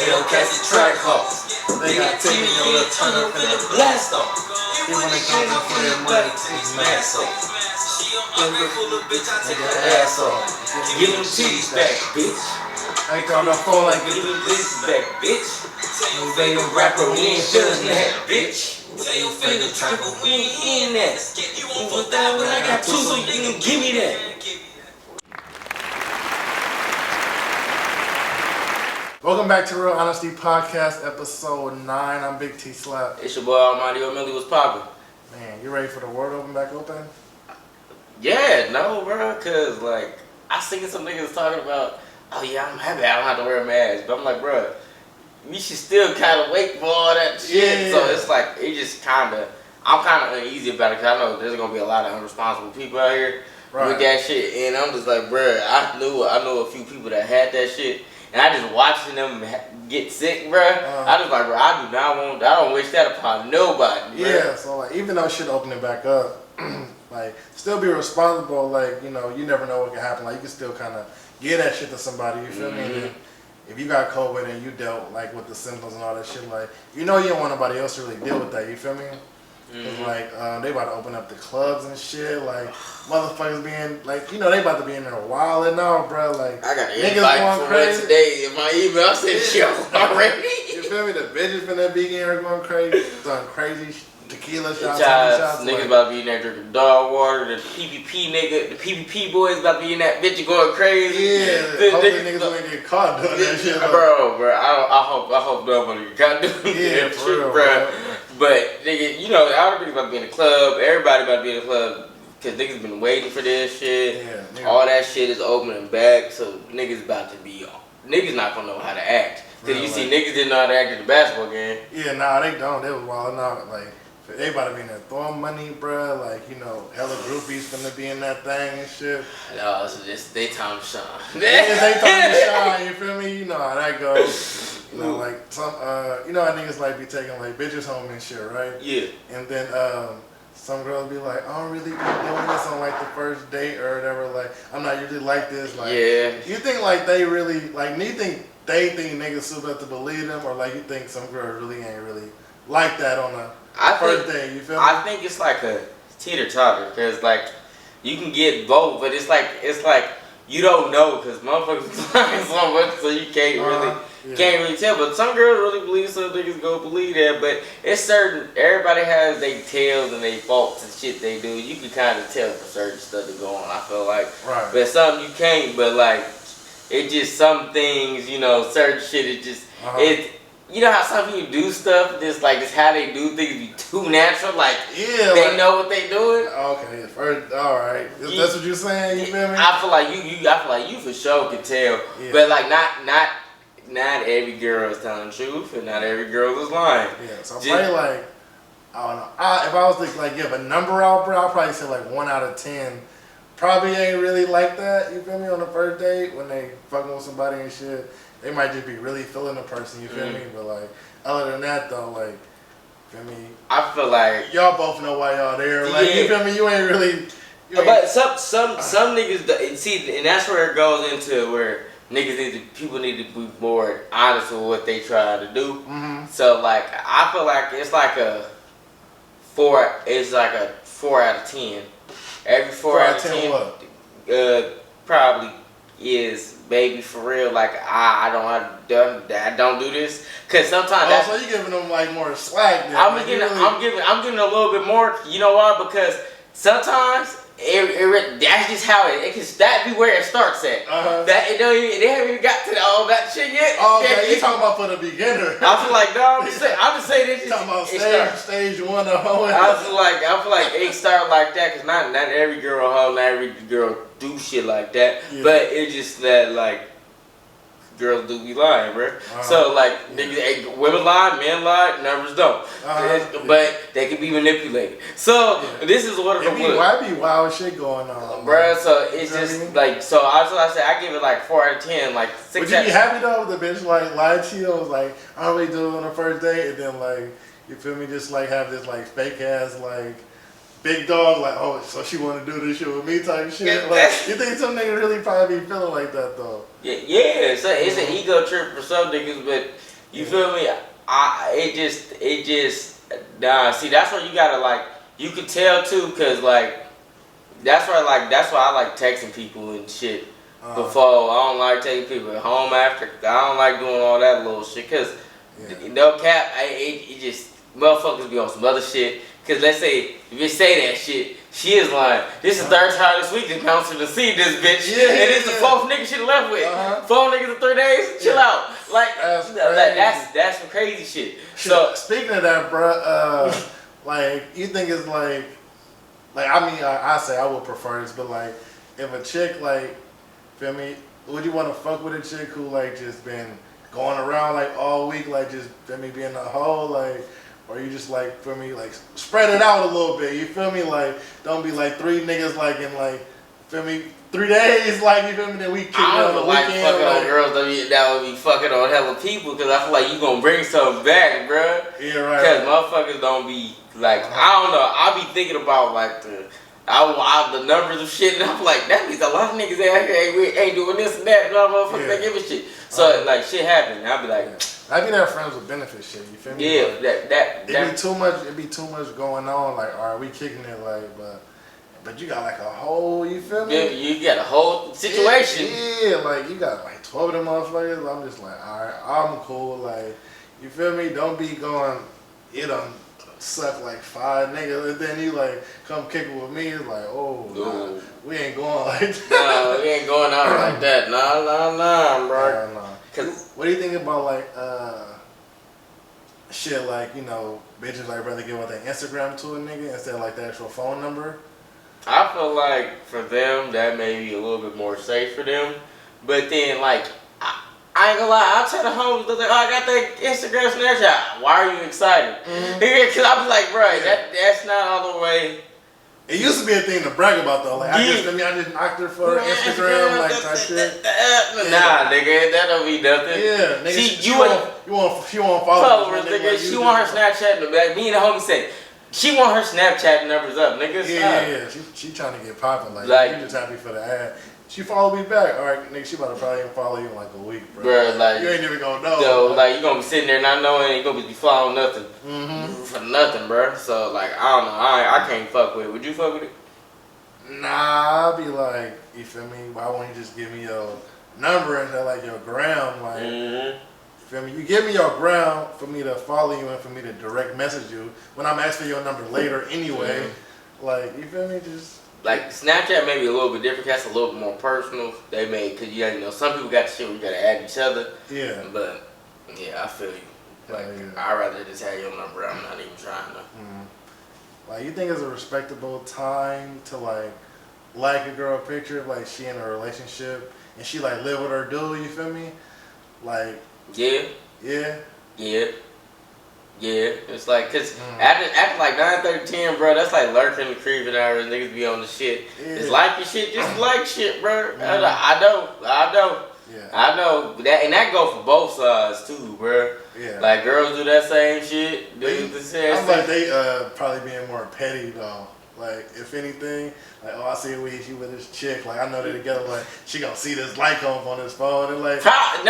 Hellcats and track hawks. They got TV on the turn up and the blast off. They wanna come up for their money, take mask off. Take your ass off. Give them titties back, bitch. I ain't on the phone like give them titties back, bitch. They a rapper, we ain't feeling that, bitch. Tell your favorite trapper, we ain't in that. You want that when I got two, so you can give me that. Welcome back to Real Honesty Podcast, episode 9. I'm Big T Slap. It's your boy Almighty O'Malley. What's poppin'? Man, you ready for the world open back open? Yeah, no, bro, cause like I seen some niggas talking about, oh yeah, I'm happy I don't have to wear a mask, but I'm like, bro, we should still kind of wait for all that shit. Yeah. So it's like it just I'm kind of uneasy about it, cause I know there's gonna be a lot of irresponsible people out here with that shit, and I'm just like, bro, I know a few people that had that shit. And I just watching them get sick, bro. I just like, bro, I don't wish that upon nobody, bro. Yeah, so like, even though shit opening back up, like, still be responsible. Like, you know, you never know what can happen. Like, you can still kind of give that shit to somebody. You feel me? And if you got COVID and you dealt like with the symptoms and all that shit, like, you know, you don't want nobody else to really deal with that. You feel me? Cause like they about to open up the clubs and shit, like motherfuckers being like, you know, they about to be in there wilding out, bro. Like I got an invite for it today in my email. I said, yo, already. You feel me? The bitches finna be in here going crazy, doing crazy tequila shots. Niggas like, about to be in there drinking dog water. The PPP boys about to be in that bitch going crazy. Yeah, hopefully niggas don't get caught doing that shit. Bro, I hope nobody get caught doing that shit, bro. But nigga, you know, all the niggas about to be in the club. Everybody about to be in the club because niggas been waiting for this shit. Yeah, all that shit is opening back, so niggas about to be on. Niggas not gonna know how to act. Cause you see niggas didn't know how to act at the basketball game. Yeah, nah, they don't. They was wilding out. Like they about to be in there throwing money, bro. Like, you know, hella groupies finna be in that thing and shit. No, it's they time to shine. It's they time to shine. You feel me? You know how that goes. You know, like some, you know how niggas like be taking like bitches home and shit, right? Yeah. And then some girls be like, I don't really be doing this on like the first date or whatever. Like, I'm not usually like this. Like, yeah. You think like they really like? Do you think they think niggas super to believe them, or like you think some girls really ain't really like that on a first date? You feel me? I think it's like a teeter-totter, because like you can get both, but it's like you don't know because motherfuckers lying so much, so you can't really tell. But some girls really believe, some niggas go believe that. But it's certain. Everybody has their tails and their faults and shit they do. You can kind of tell for certain stuff to go on. I feel like, right. But some you can't. But like, it just some things, you know, certain shit. It just it. You know how some people do stuff, just how they do things be too natural, like they know what they doing. Okay, first, all right, that's what you're saying. You feel me? I feel like you for sure can tell, but like not every girl is telling the truth, and not every girl is lying. Yeah, so probably like I don't know. If I was to like give a number out, bro, I'd probably say like 1 out of 10. Probably ain't really like that. You feel me? On the first date when they fucking with somebody and shit. They might just be really feeling the person, you feel me? But like, other than that though, like, feel me? I feel like y'all both know why y'all there. Like, you feel me? You ain't really. But some niggas see, and that's where it goes into where people need to be more honest with what they try to do. So like, I feel like it's like a 4. It's like a 4 out of 10. Every 4 out of 10, what? Probably is. Baby, for real, like I don't do this, cause sometimes. So you giving them like more slack? Then. I'm giving a little bit more. You know why? Because sometimes that's just how that be where it starts at. That they haven't even got to all that shit yet. Oh, okay, you talking about for the beginner? I feel like no, I'm just saying this. Talking about stage 1 of hoe. I feel like it start like that, cause not every girl hoe, not every girl do shit like that, but it's just that like girls do be lying, bro. So like niggas, women lie, men lie, numbers don't. But they can be manipulated. So this is what why be wild shit going on, bro. So it's just like so. I said I give it like 4 out of 10, like 6. Would you be happy though if the bitch like lied to you? I was like, I don't really do it on the first date, and then like you feel me, just like have this like fake ass like. Big dog, like, oh, so she want to do this shit with me type shit. Like, you think some niggas really probably be feeling like that though? Yeah. So it's an ego trip for some niggas, but You feel me? It just nah. See, that's where you gotta like. You can tell too, cause like that's why I like texting people and shit. Before I don't like taking people home after. I don't like doing all that little shit, cause no cap. It just motherfuckers be on some other shit. Cause let's say if you say that shit, she is lying. This is the third time this week the counselor to see this bitch, and it's the fourth nigga she left with. 4 niggas in 3 days. Chill out. Like that's some crazy shit. So speaking of that, bro, like you think it's like I mean I say I would prefer this, but like if a chick like feel me, would you want to fuck with a chick who like just been going around like all week, like just feel me being a hoe, like? Or you just like, feel me, like spread it out a little bit, you feel me? Like, don't be like 3 niggas like in like, feel me, 3 days, like, you feel me? Then we kick I don't on the like weekend. Fucking on girls that would be fucking on hella people, because I feel like you gonna bring something back, bruh. Yeah, right. Because motherfuckers don't be like, I don't know, I be thinking about like the numbers of shit, and I'm like, that means a lot of niggas out here ain't doing this and that, and all motherfuckers they give a shit. So like shit happen, I'll be like, I be that friends with benefits shit, you feel me? Yeah, like, that it be too much going on, like, all right, we kicking it, like, but you got like a whole, you feel me? You got a whole situation. Yeah, like you got like 12 of them motherfuckers. I'm just like, all right, I'm cool, like, you feel me? Don't be going, you done suck like 5 niggas, and then you like come kick it with me. It's like, oh, nah, we ain't going like that. Nah, we ain't going out like that. Nah, bro. Nah. Cause what do you think about like shit like, you know, bitches like rather give out their Instagram to a nigga instead of like the actual phone number? I feel like for them that may be a little bit more safe for them, but then like I ain't gonna lie, I'll tell the homies, like, oh, I got that Instagram Snapchat. Why are you excited? Because I was like, bro, that's not all the way. It used to be a thing to brag about though. Like I just knocked her for Instagram, like type shit. Nah, nigga, that don't be nothing. Yeah, nigga. She won't follow her, nigga. She want her Snapchat in the back. Me and the homie said she want her Snapchat numbers up, nigga. Yeah. She trying to get popping. Like you just happy for the ad. She followed me back. All right, nigga, she about to probably even follow you in like a week, bro. Bro, like you ain't even gonna know. So, like you gonna be sitting there not knowing, ain't gonna be following nothing for nothing, bro. So, like I don't know, I can't fuck with it. Would you fuck with it? Nah, I'll be like, you feel me? Why won't you just give me your number and like your gram, like? You feel me? You give me your gram for me to follow you and for me to direct message you when I'm asking for your number later anyway. Like, you feel me? Just. Like Snapchat may be a little bit different. That's a little bit more personal. They may, cause you know some people got the shit where you gotta add each other. Yeah. But yeah, I feel you. Like I'd rather just have your number. I'm not even trying to. Like you think it's a respectable time to like a girl picture if like she in a relationship and she like live with her dude? You feel me? Like. Yeah. It's like, cause after like 9:30, 10, bro, that's like lurking and creeping out and niggas be on the shit. Yeah. It's like your shit, just like shit, bro. I know. Yeah. I know that, and that go for both sides too, bro. Yeah. Like girls do that same shit. I'm like they probably being more petty though. Like if anything, like I see he with this chick. Like I know they're together. Like she gonna see this light come on his phone and like bitches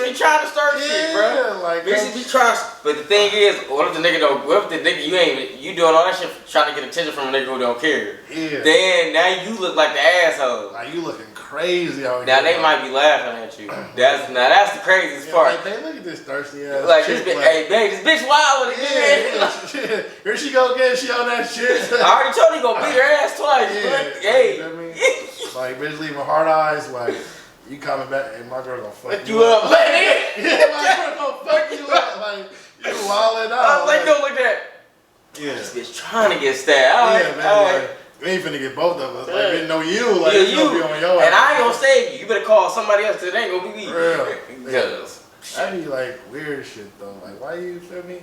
be trying to start shit, bro. Like bitches be trying. But the thing is, what if the nigga don't? What if the nigga you doing all that shit trying to get attention from a nigga who don't care? Yeah. Then now you look like the asshole. Like you looking crazy out here. Now they might be laughing at you. That's the craziest part. Like, hey, look at this thirsty ass. Like this bitch, hey babe, this bitch wild with it. Here she go again. She on that shit. I already told you gonna beat her ass twice. Hey, you know what I mean? Like bitch leaving hard eyes. Like you coming back and my girl gonna fuck you up. My girl gonna fuck you up. Like you wildin' out. Like go look at. Yeah. This bitch trying to get stabbed. Man. Like, we ain't finna get both of us. Like, we didn't know you. Like, you gonna be on your ass. And I ain't gonna save you. You better call somebody else. It ain't gonna be me. Real. That'd be like weird shit though. Like, why you feel me?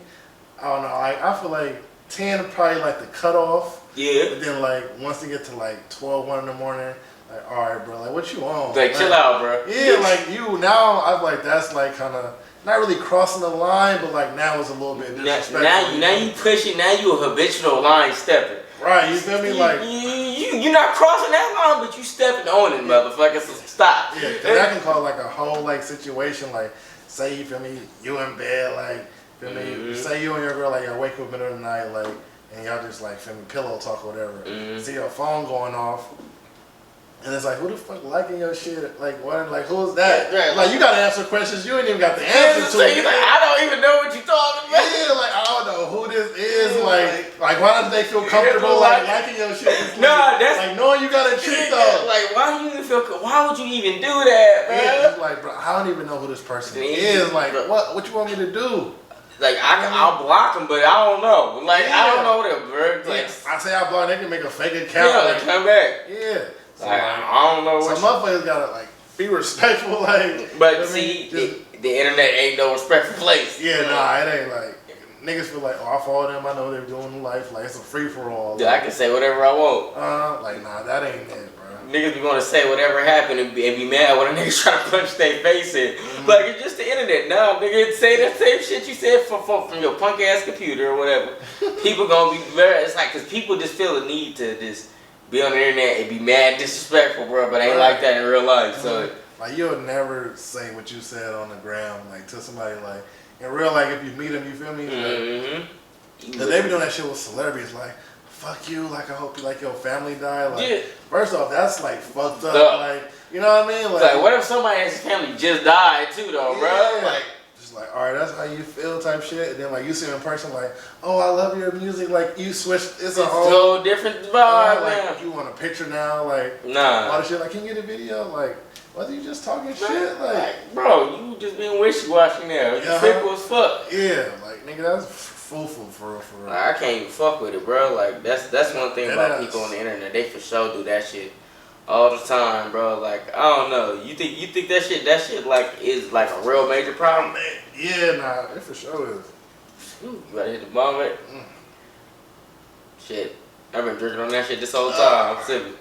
I don't know. I feel like 10 probably like the cutoff. Yeah. But then like once they get to like 12, 1 in the morning, like all right, bro. Like, what you on? Like, chill out, bro. Yeah, like you now. I'm like that's like kind of. Not really crossing the line, but like now it's a little bit disrespectful. Now you pushing. Now you a habitual line stepper. Right, you feel me? Like you you're not crossing that line, but you stepping on it, motherfucker. So stop. Yeah, because that can cause like a whole like situation. Like, say you feel me, you in bed, like feel me. Say you and your girl like y'all wake up in the middle of the night, like, and y'all just like feel me, pillow talk or whatever. See your phone going off. And it's like, who the fuck liking your shit? Like, what? Like, who's that? Right. Like, you gotta answer questions you ain't even got the answer to. Like, I don't even know what you're talking about. Yeah, like I don't know who this is. Like why do they feel comfortable like liking your shit? It's nah, that's like knowing you got a chick though. Like, why do you even feel? Why would you even do that, man? Yeah, it's like, bro, I don't even know who this person is. Like, what you want me to do? Like, I'll block them, but I don't know. Like, I don't know them, bro. Like, I say I block, they can make a fake account. Yeah, like, come back. Yeah. So, like, I don't know. Some motherfuckers gotta like be respectful, like. But see, the internet ain't no respectful place. Yeah, nah, it ain't like niggas feel like, oh, I follow them. I know they're doing life. Like it's a free for all. Yeah, I can say whatever I want. Like nah, that ain't it, bro. Niggas be gonna say whatever happened and be mad when a nigga try to punch their face in. Like it's just the internet. Nah, nigga, say the same shit you said from your punk ass computer or whatever. People gonna be very. It's like because people just feel the need to just be on the internet and be mad disrespectful, bro. But ain't like that in real life. So like you'll never say what you said on the ground like to somebody like in real life if you meet them, you feel me? Like, they be doing that shit with celebrities like. Fuck you, like I hope you like your family died. Like, first off, that's like fucked up. Like, you know what I mean? Like what if somebody's family just died too, though, bro? Like, just like, all right, that's how you feel, type shit. And then like you see them in person, like, oh, I love your music. Like you switched, it's a whole different vibe. Like you want a picture now, like all the shit. Like, can you get a video? Like, whether you just talking shit, like, bro, you just being wishy washy now. You fickle as fuck. Yeah, like nigga, that's. For real. I can't even fuck with it, bro. Like that's one thing about people on the internet. They for sure do that shit all the time, bro. Like I don't know. You think that shit like is like a real major problem? Yeah, nah, it for sure is. You gotta hit the bomb, man. Shit, I've been drinking on that shit this whole time. I'm sipping.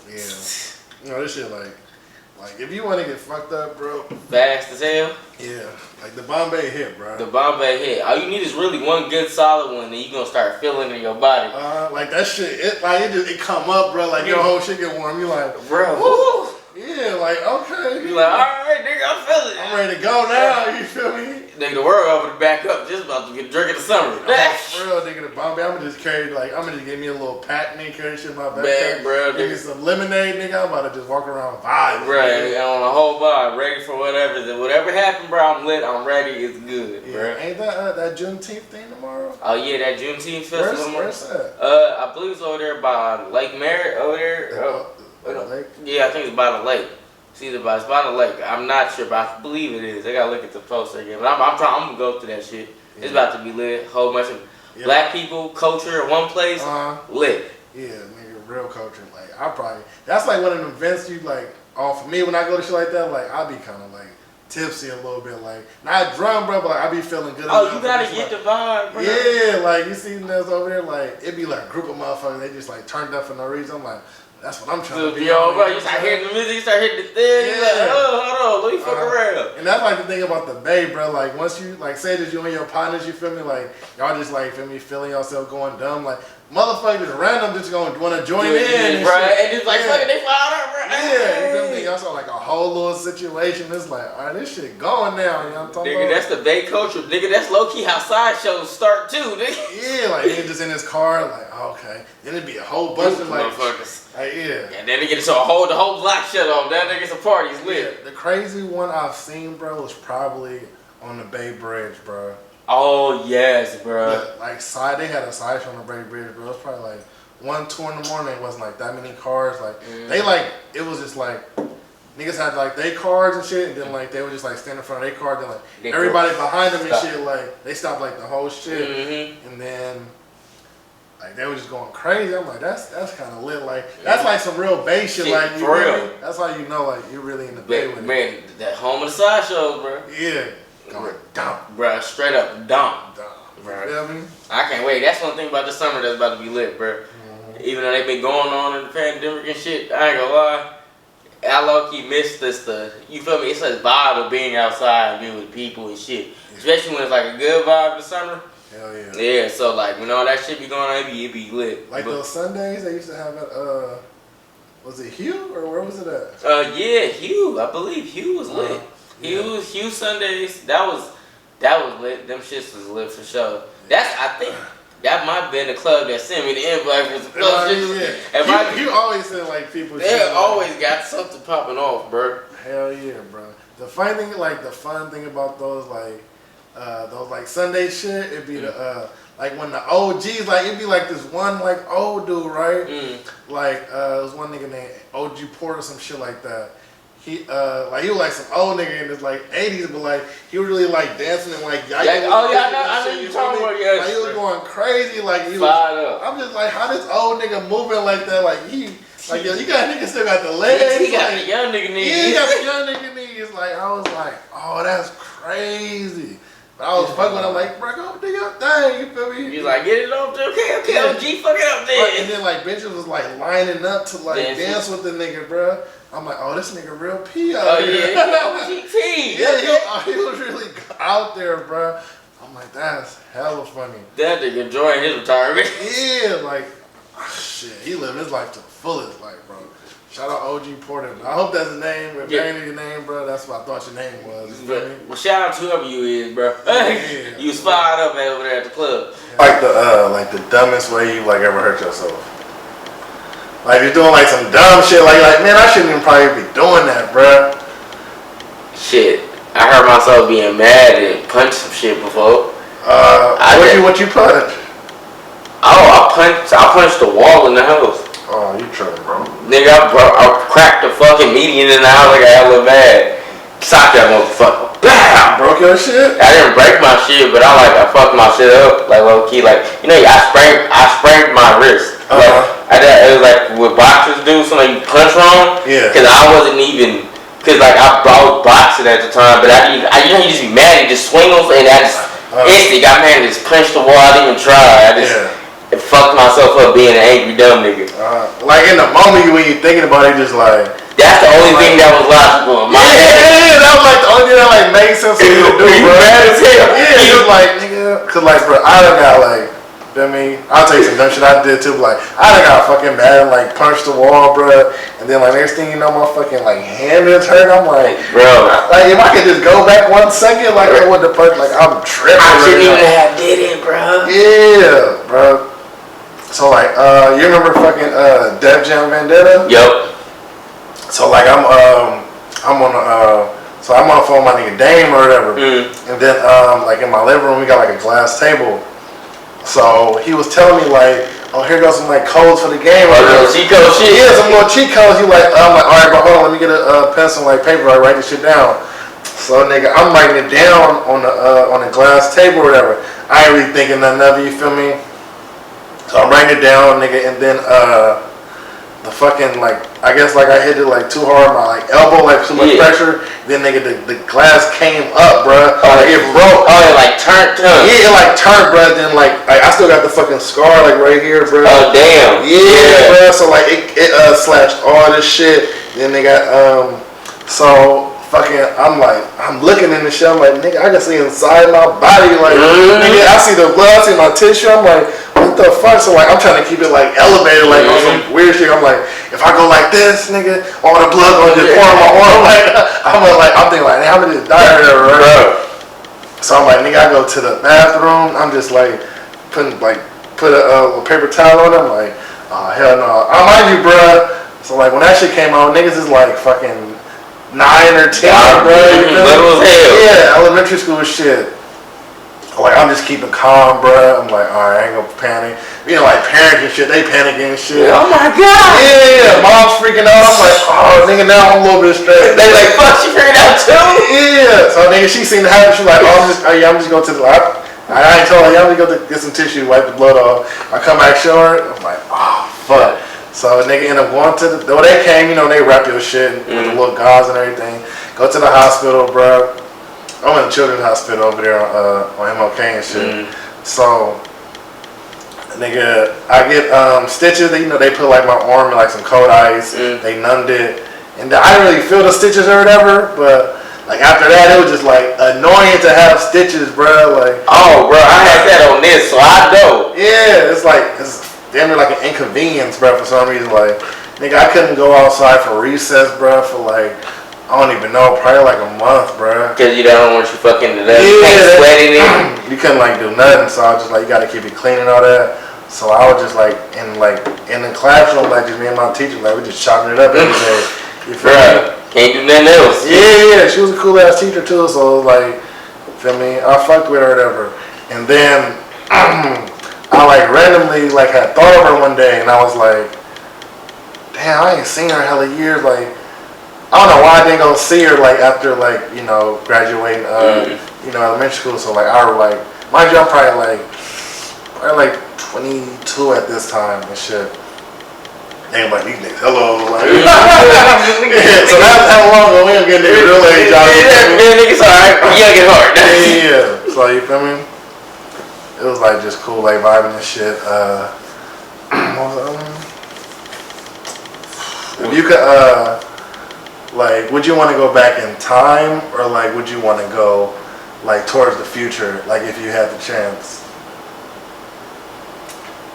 Yeah, you know this shit like if you want to get fucked up, bro. Fast as hell. Yeah, like the Bombay hit, bro. The Bombay hit. All you need is really one good solid one, and you gonna start feeling it in your body. Like that shit, it come up, bro. Like your whole shit get warm. You like, bro. Woo. Yeah, like okay. You like, all right, nigga, I feel it. I'm ready to go now. You feel me? Nigga, the world over to back up. Just about to get drunk in the summer. For real, nigga, the Bombay. I'm gonna just give me a little pack, nigga, carry shit in my backpack. Bro, give me some lemonade, nigga. I'm about to just walk around vibe. Right, on a whole vibe, ready for whatever. Whatever happened, bro, I'm lit. I'm ready. It's good, bro. Ain't that Juneteenth thing tomorrow? Oh yeah, that Juneteenth festival. Where's that? I believe it's over there by Lake Merritt. Over there. By the lake? Yeah, I think it's by the lake. It's by the lake. I'm not sure, but I believe it is. I gotta look at the poster again. But I'm gonna go through that shit. Yeah. It's about to be lit. Whole bunch of black people, culture in one place. Lit. Yeah, nigga, real culture. Like that's like one of the events you like. For me, when I go to shit like that, like I be kind of like tipsy a little bit, like not drunk, bro, but like I be feeling good. Oh, you gotta get the vibe, bro. Yeah, like you see them over there, like it be like a group of motherfuckers. They just like turned up for no reason. I'm like. That's what I'm trying to be. Yo, bro, you start hearing the music, you start hitting the thing. You like, oh, hold on, let me fuck around. And that's like the thing about the Bay, bro. Like once you like say that you and your partners, you feel me? Like y'all just like feel me, feeling yourself going dumb. Like motherfuckers random just gonna want to join in, bro. And just like fucking they fly out, bro. Yeah, you feel me? Y'all saw like a whole little situation. It's like, all right, this shit going now. You know what I'm talking about? That's the Bay culture, nigga. That's low key how sideshows start too, nigga. Yeah, like he just in his car, like okay. Then it'd be a whole bunch of like motherfuckers. Yeah. And then they get into the whole block shut off. That nigga's a party. It's lit. Yeah, the crazy one I've seen, bro, was probably on the Bay Bridge, bro. Oh yes, bro. They had a side show on the Bay Bridge, bro. It was probably like 1, 2 in the morning. It wasn't like that many cars. Like they like it was just like niggas had like their cars and shit, and then like they would just like stand in front of their car. Then like everybody behind them and shit, like they stopped like the whole shit, and then. Like they were just going crazy. I'm like, that's kind of lit. Like that's like some real Bay shit. Like you for real. Really, that's how you know like you're really in the Bay with man, it. That home of the sideshows, bro. Yeah, going dump, bro. Straight up dump, bro. You feel me? I can't wait. That's one thing about the summer that's about to be lit, bro. Even though they've been going on in the pandemic and shit, I ain't gonna lie. I low key miss this. You feel me? It's a vibe of being outside and being with people and shit. Especially when it's like a good vibe in the summer. Hell yeah. Yeah, so like when all that shit be going on, it be lit. Like those Sundays they used to have at was it Hugh or where was it at? Yeah, Hugh. I believe Hugh was lit. Yeah. Hugh Sundays. That was lit. Them shits was lit for sure. I think that might have been the club that sent me the invite for some club shit. And Hugh always said like people. They always got something popping off, bro. Hell yeah, bro. The fun thing about those Sunday shit, it'd be the like when the OGs, like it'd be like this one like old dude, right? Like it was one nigga named OG Port or some shit like that. He was like some old nigga in his like 80s, but like he was really like dancing and like I know you talking about. Yeah, like he was going crazy, like he was. I'm just like, how this old nigga moving like that? Like he, like yo, you got nigga still got the legs. He got the young nigga knees. Yeah, he got the young nigga knees. Like I was like, oh, that's crazy. But I was fucking with him like, bro, go do your thing, you feel me? You like, get it up there, okay, OG, fuck it up there. And then like bitches was like lining up to like dance with the nigga, bro. I'm like, oh, this nigga real P out here. Yeah, OG P. Yeah, he was really out there, bro. I'm like, that's hella funny. That nigga enjoying his retirement. Yeah, like, shit, he lived his life to the fullest, like, bro. Shout out OG Porter. I hope that's his name. If that ain't your name, bro, that's what I thought your name was. Well, shout out to whoever you is, bro. Yeah. You was fired up over there at the club. Yeah. Like the dumbest way you like ever hurt yourself. Like you're doing like some dumb shit. Like man, I shouldn't even probably be doing that, bro. Shit, I heard myself being mad and punched some shit before. What you punch? Oh, I punched the wall in the house. Oh, you tripping, bro. Nigga, I cracked the fucking median in the house like I hella mad. Socked that motherfucker. Bam! Broke your shit? I didn't break my shit, but I fucked my shit up. Like low key, like I sprained my wrist. It was like what boxers do, so like you punch wrong. Yeah. Cause I wasn't even, cause like I was boxing at the time, but you just be mad and just swing on, and I just instantly got mad and just punched the wall. I didn't even try. It fucked myself up being an angry dumb nigga. Like in the moment when you thinking about it, just like. That's the only thing that was logical. Yeah, that was like the only thing that like made sense for you to do, bro. Mad as hell. Yeah, it was like, nigga, cause like, bro, I done got like, I mean, I'll tell you some dumb shit I did too, but like, I done got fucking mad and like punched the wall, bro. And then like next thing you know, my fucking like hand is hurt. I'm like, bro, like if I could just go back 1 second, like I would have punch, like I'm tripping. I shouldn't even have did it, bro. Yeah, bro. So like, you remember fucking Def Jam Vendetta? Yup. So like I'm on the phone with my nigga Dame or whatever, and then like in my living room we got like a glass table. So he was telling me like, oh, here goes some like codes for the game. Little cheat code shit. Yeah, some little cheat codes. I'm like, all right, but hold on, let me get a pencil and like paper. I write this shit down. So nigga, I'm writing it down on the glass table or whatever. I ain't really thinking nothing of it. You feel me? So I'm writing it down, nigga, and then the fucking like I guess like I hit it like too hard, my like elbow like too much pressure. Then nigga the glass came up, bro. Like it broke. Oh, it like turned. Yeah, it like turned, bro. Then like I still got the fucking scar like right here, bro. Oh damn. Yeah, bro. So like it slashed all this shit. Then they got so fucking I'm looking in the shit. I'm like, nigga, I can see inside my body. Like nigga, I see the blood, I see my tissue. I'm like, what the fuck? So like I'm trying to keep it like elevated, like on some weird shit. I'm like, if I go like this, nigga, all the blood gonna just pour on my arm. Like I'm thinking like, how many just die or whatever, right? So I'm like, nigga, I go to the bathroom. I'm just like put a paper towel on. I'm like, oh hell no. I mind you, bro. So like when that shit came out, niggas is like fucking 9 or 10, bro. Little as hell. Yeah, elementary school shit. Like I'm just keeping calm, bro. I'm like, alright, I ain't gonna panic. You know, like parents and shit, they panicking and shit. Oh my god. Yeah, mom's freaking out. I'm like, oh nigga, now I'm a little bit stressed. They like, fuck, she figured out too. Yeah. So nigga, she seen the happen. She like, oh, I'm just going to the lab. I ain't told her, I'm just go to get some tissue, wipe the blood off. I come back, show her. I'm like, oh fuck. So nigga end up going to though they came, you know, they wrap your shit with the little gauze and everything. Go to the hospital, bro. I'm in the children's hospital over there on MLK and shit. So, nigga, I get stitches. You know, they put like my arm in like some cold ice. They numbed it, and I didn't really feel the stitches or whatever. But Like after that, it was just like annoying to have stitches, bro. Like, oh, bro, I had that on this, so I know. Yeah, it's damn near like an inconvenience, bro. For some reason, like, nigga, I couldn't go outside for recess, bro. For like, I don't even know, probably like a month, bro. Cause you don't want you fucking sweating it. You couldn't like do nothing, so I was just like, you gotta keep it clean and all that. So I was just like in the classroom, like just me and my teacher, like we just chopping it up every day. You feel me? Can't do nothing else. Yeah, she was a cool ass teacher too. So like, feel me? I fucked with her, or whatever. And then I like randomly like had thought of her one day, and I was like, damn, I ain't seen her in hella years. Like, I don't know why I didn't go see her like after like graduating elementary school. So like I was like, mind you, I'm probably like 22 at this time and shit. Ain't like these niggas, hello, like. So that's how long ago we don't get niggas real age out. Yeah, niggas alright, young at heart. Yeah. So you feel me? It was like just cool, like vibing and shit. What was the other one? If you could, like, would you want to go back in time, or like, would you want to go like towards the future, like if you had the chance?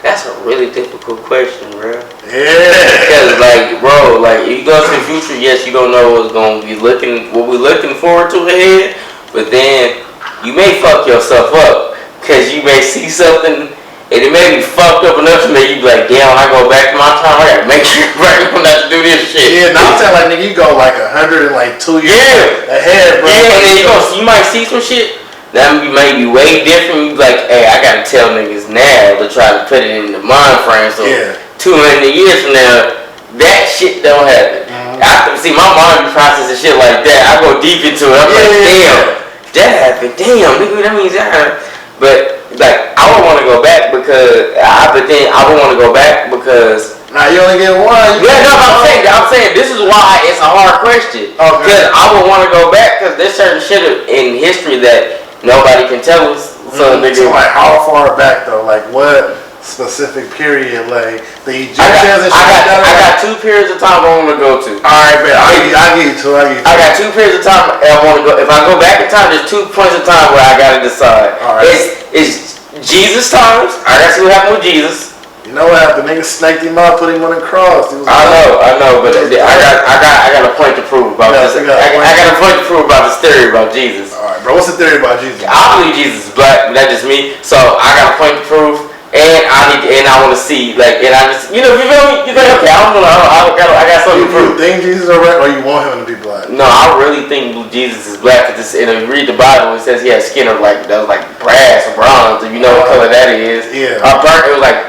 That's a really difficult question, bro. Yeah. Because, like, bro, like, if you go to the future, yes, you don't know what we're looking forward to ahead, but then you may fuck yourself up, because you may see something, and it may be fucked up enough to make you be like, damn, when I go back to my time, I gotta make sure I don't have to do this shit. Yeah, now I'm saying, like, nigga, you go like 102 years ahead, bro. Yeah, and then you might see some shit. That may be way different. You be like, hey, I gotta tell niggas now to try to put it in the mind frame. So 200 years from now, that shit don't happen. See, my mind be processing shit like that. I go deep into it. I'm like, damn, that happened. Damn, nigga, that means that. But like, I would want to go back because Nah, you only get one. I'm saying this is why it's a hard question. Because I would want to go back because there's certain shit in history that nobody can tell us. So like, how far back though? Like, what specific period? Like the Egyptians and shit. I got 2 periods of time I want to go to. All right, man. I give you two. I got 2 periods of time I want to go. If I go back in time, there's 2 points of time where I gotta decide. All right. It's Jesus times. I gotta see what happened with Jesus. You know what happened? Niggas snaked him out, put him on the cross. I know, but I got a point to prove about this. I got a point to prove about this theory about Jesus. All right, bro. What's the theory about Jesus? I believe Jesus is black, but that's just me. So I got a point to prove, and I want to see, like, and I just, you feel me? You think, okay, I got something to prove. You think Jesus is black, or you want him to be black? No, I really think Jesus is black. Because if you read the Bible, it says he had skin of like brass or bronze. If you know what color that is. Yeah. Burnt. It was like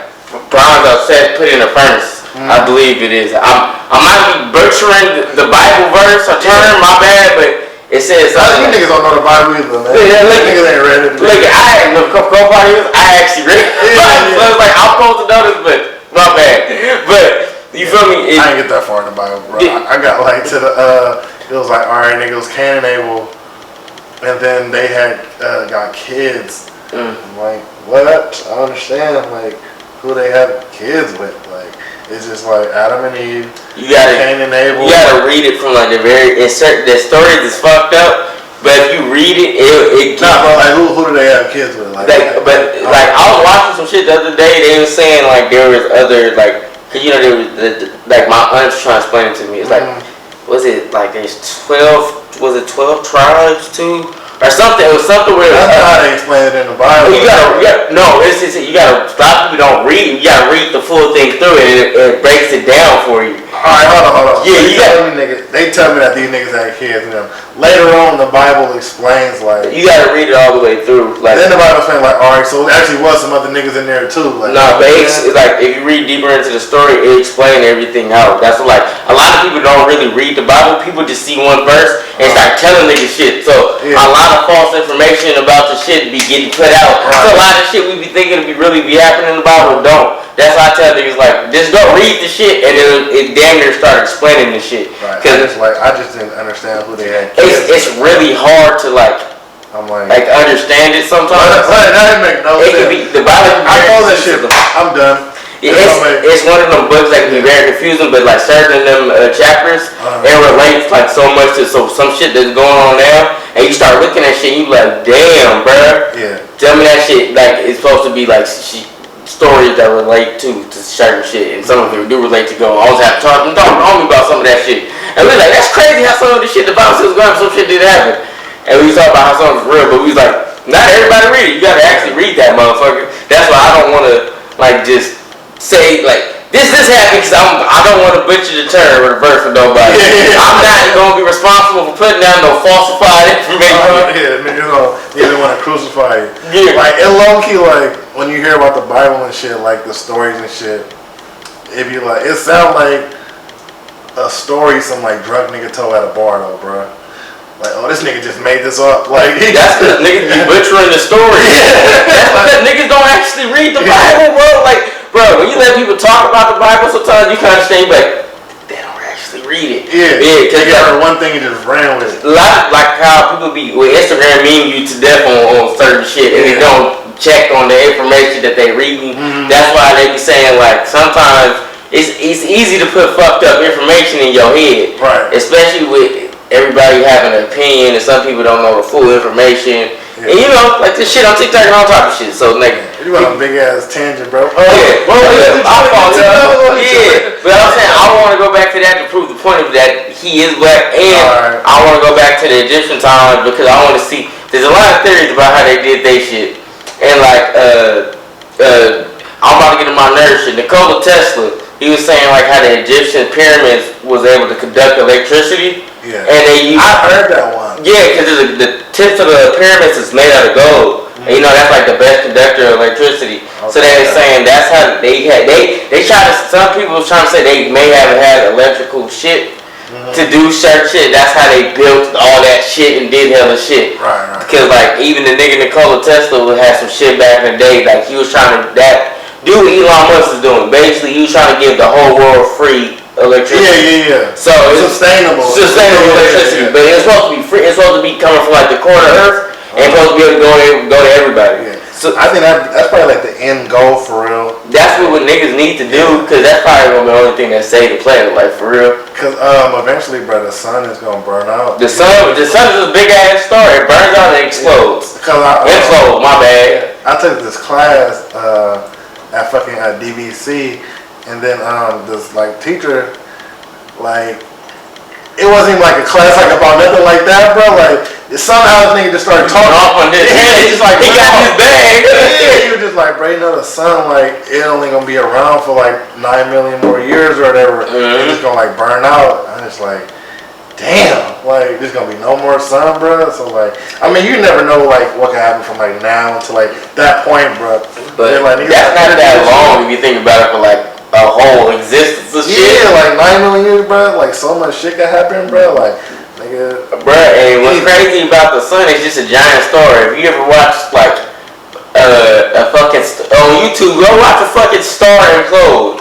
bronze upset, put in a furnace. I believe it is. I might be butchering the Bible verse or term, my bad, but it says something. You niggas don't know the Bible either, man. Yeah, niggas ain't read it. Look, I actually read it. So it's like, I'm supposed to know this, but my bad. But, you feel me? I didn't get that far in the Bible, bro. I got like to the, it was like, alright, nigga, it was Cain and Abel, and then they had got kids. I'm like, what? I understand, like, who they have kids with, like, it's just like Adam and Eve, Cain and Abel. You gotta read it from like the story is fucked up, but if you read it, nah, bro, like who do they have kids with? Like I was watching some shit the other day. They were saying like there was other like, cause there was like my aunt was trying to explain it to me. It's like, was it like there's 12? Was it 12 tribes too? Or something. It was something where that's not how they explain it in the Bible. You gotta stop. You don't read. You gotta read the full thing through it. It breaks it down for you. All right, hold on. Yeah, they tell me that these niggas had kids. Later on, the Bible explains like you gotta read it all the way through. Like then the Bible saying like, all right, so there actually was some other niggas in there too. Like, no, but it's like if you read deeper into the story, it explains everything out. That's what, like, a lot of people don't really read the Bible. People just see one verse and start telling niggas shit. So a lot of false information about the shit be getting put out. So a lot of shit we be thinking really be happening in the Bible don't. That's why I tell niggas like, just go read the shit and then it damn near start explaining the shit. Right. I just didn't understand who they had. It's really hard to like understand it sometimes. That make no sense. Could be the Bible. I know that shit. I'm done. Yeah, it's one of them books that can be very confusing, but like certain of them chapters, it relates like so much to some shit that's going on now, and you start looking at shit, you like, damn, bruh. Yeah. Tell me that shit like it's supposed to be like stories that relate to certain shit, and some of them do relate to go. I always have to talk to homie about some of that shit, and we like, that's crazy how some of this shit, the Bible says going, some shit did happen, and we talk about how some of it's real, but we was like, not everybody read it. You gotta actually read that motherfucker. That's why I don't want to like just say like this happened because I don't want to butcher the term or the verse for nobody. I'm not gonna be responsible for putting down no falsified information. Niggas don't want to crucify you. Yeah. Like it low key, like when you hear about the Bible and shit, like the stories and shit. If you like, it sound like a story some like drug nigga told at a bar though, bro. Like, oh, this nigga just made this up. Like, that's because niggas be butchering the story. That's because niggas don't actually read the Bible, bro. Like, bro, when you let people talk about the Bible, sometimes you kind of think like, they don't actually read it. Yeah, because you heard one thing and just ran with it. A lot like how people be with Instagram meme you to death on certain shit, and they don't check on the information that they reading. That's why they be saying like sometimes it's easy to put fucked up information in your head, right? Especially with everybody having an opinion, and some people don't know the full information. Yeah. And you know, like this shit on TikTok and all type of shit. So like, you got a big ass tangent, bro. Yeah, but I'm saying I want to go back to that to prove the point of that he is black, and I want to go back to the Egyptian times because I want to see. There's a lot of theories about how they did their shit, and like I'm about to get in my nerves shit. Nikola Tesla, he was saying like how the Egyptian pyramids was able to conduct electricity. Yeah. And I heard that one. Yeah, because the tips of the pyramids is made out of gold. And you know that's like the best conductor of electricity. Okay. So they were saying that's how they try to, some people was trying to say they may have had electrical shit to do certain shit. That's how they built all that shit and did hella shit. Right. Because like even the nigga Nikola Tesla had some shit back in the day. Like he was trying to do what Elon Musk is doing. Basically he was trying to give the whole world free electricity. Yeah. So it's sustainable electricity, but it's supposed to be free. It's supposed to be coming from like the core of the earth, and it's supposed to be able to go to everybody. Yeah. So I think that's probably like the end goal for real. That's what niggas need to do, because that's probably gonna be the only thing that save the planet, like for real. Because eventually, bro, the sun is gonna burn out. The sun is a big ass star. It burns out and explodes. Explodes. My bad. I took this class at fucking DVC. And then this like teacher, like it wasn't even like a class like about nothing like that, bro. Like somehow this nigga just started talking off on this. Yeah, he's just like he got his bag. Yeah, he was just like, bro, you know the sun, like it only gonna be around for like 9 million more years or whatever. It's just gonna like burn out. I'm just like, damn, like there's gonna be no more sun, bro. So like, I mean, you never know like what can happen from like now to like that point, bro. But like, that's not that long if you think about it for like a whole existence of shit. Yeah, like 9 million years, bro. Like so much shit can happen, bro. Like, nigga. Bro, and what's crazy about the sun is just a giant star. If you ever watched like a fucking on YouTube, go watch a fucking star implode.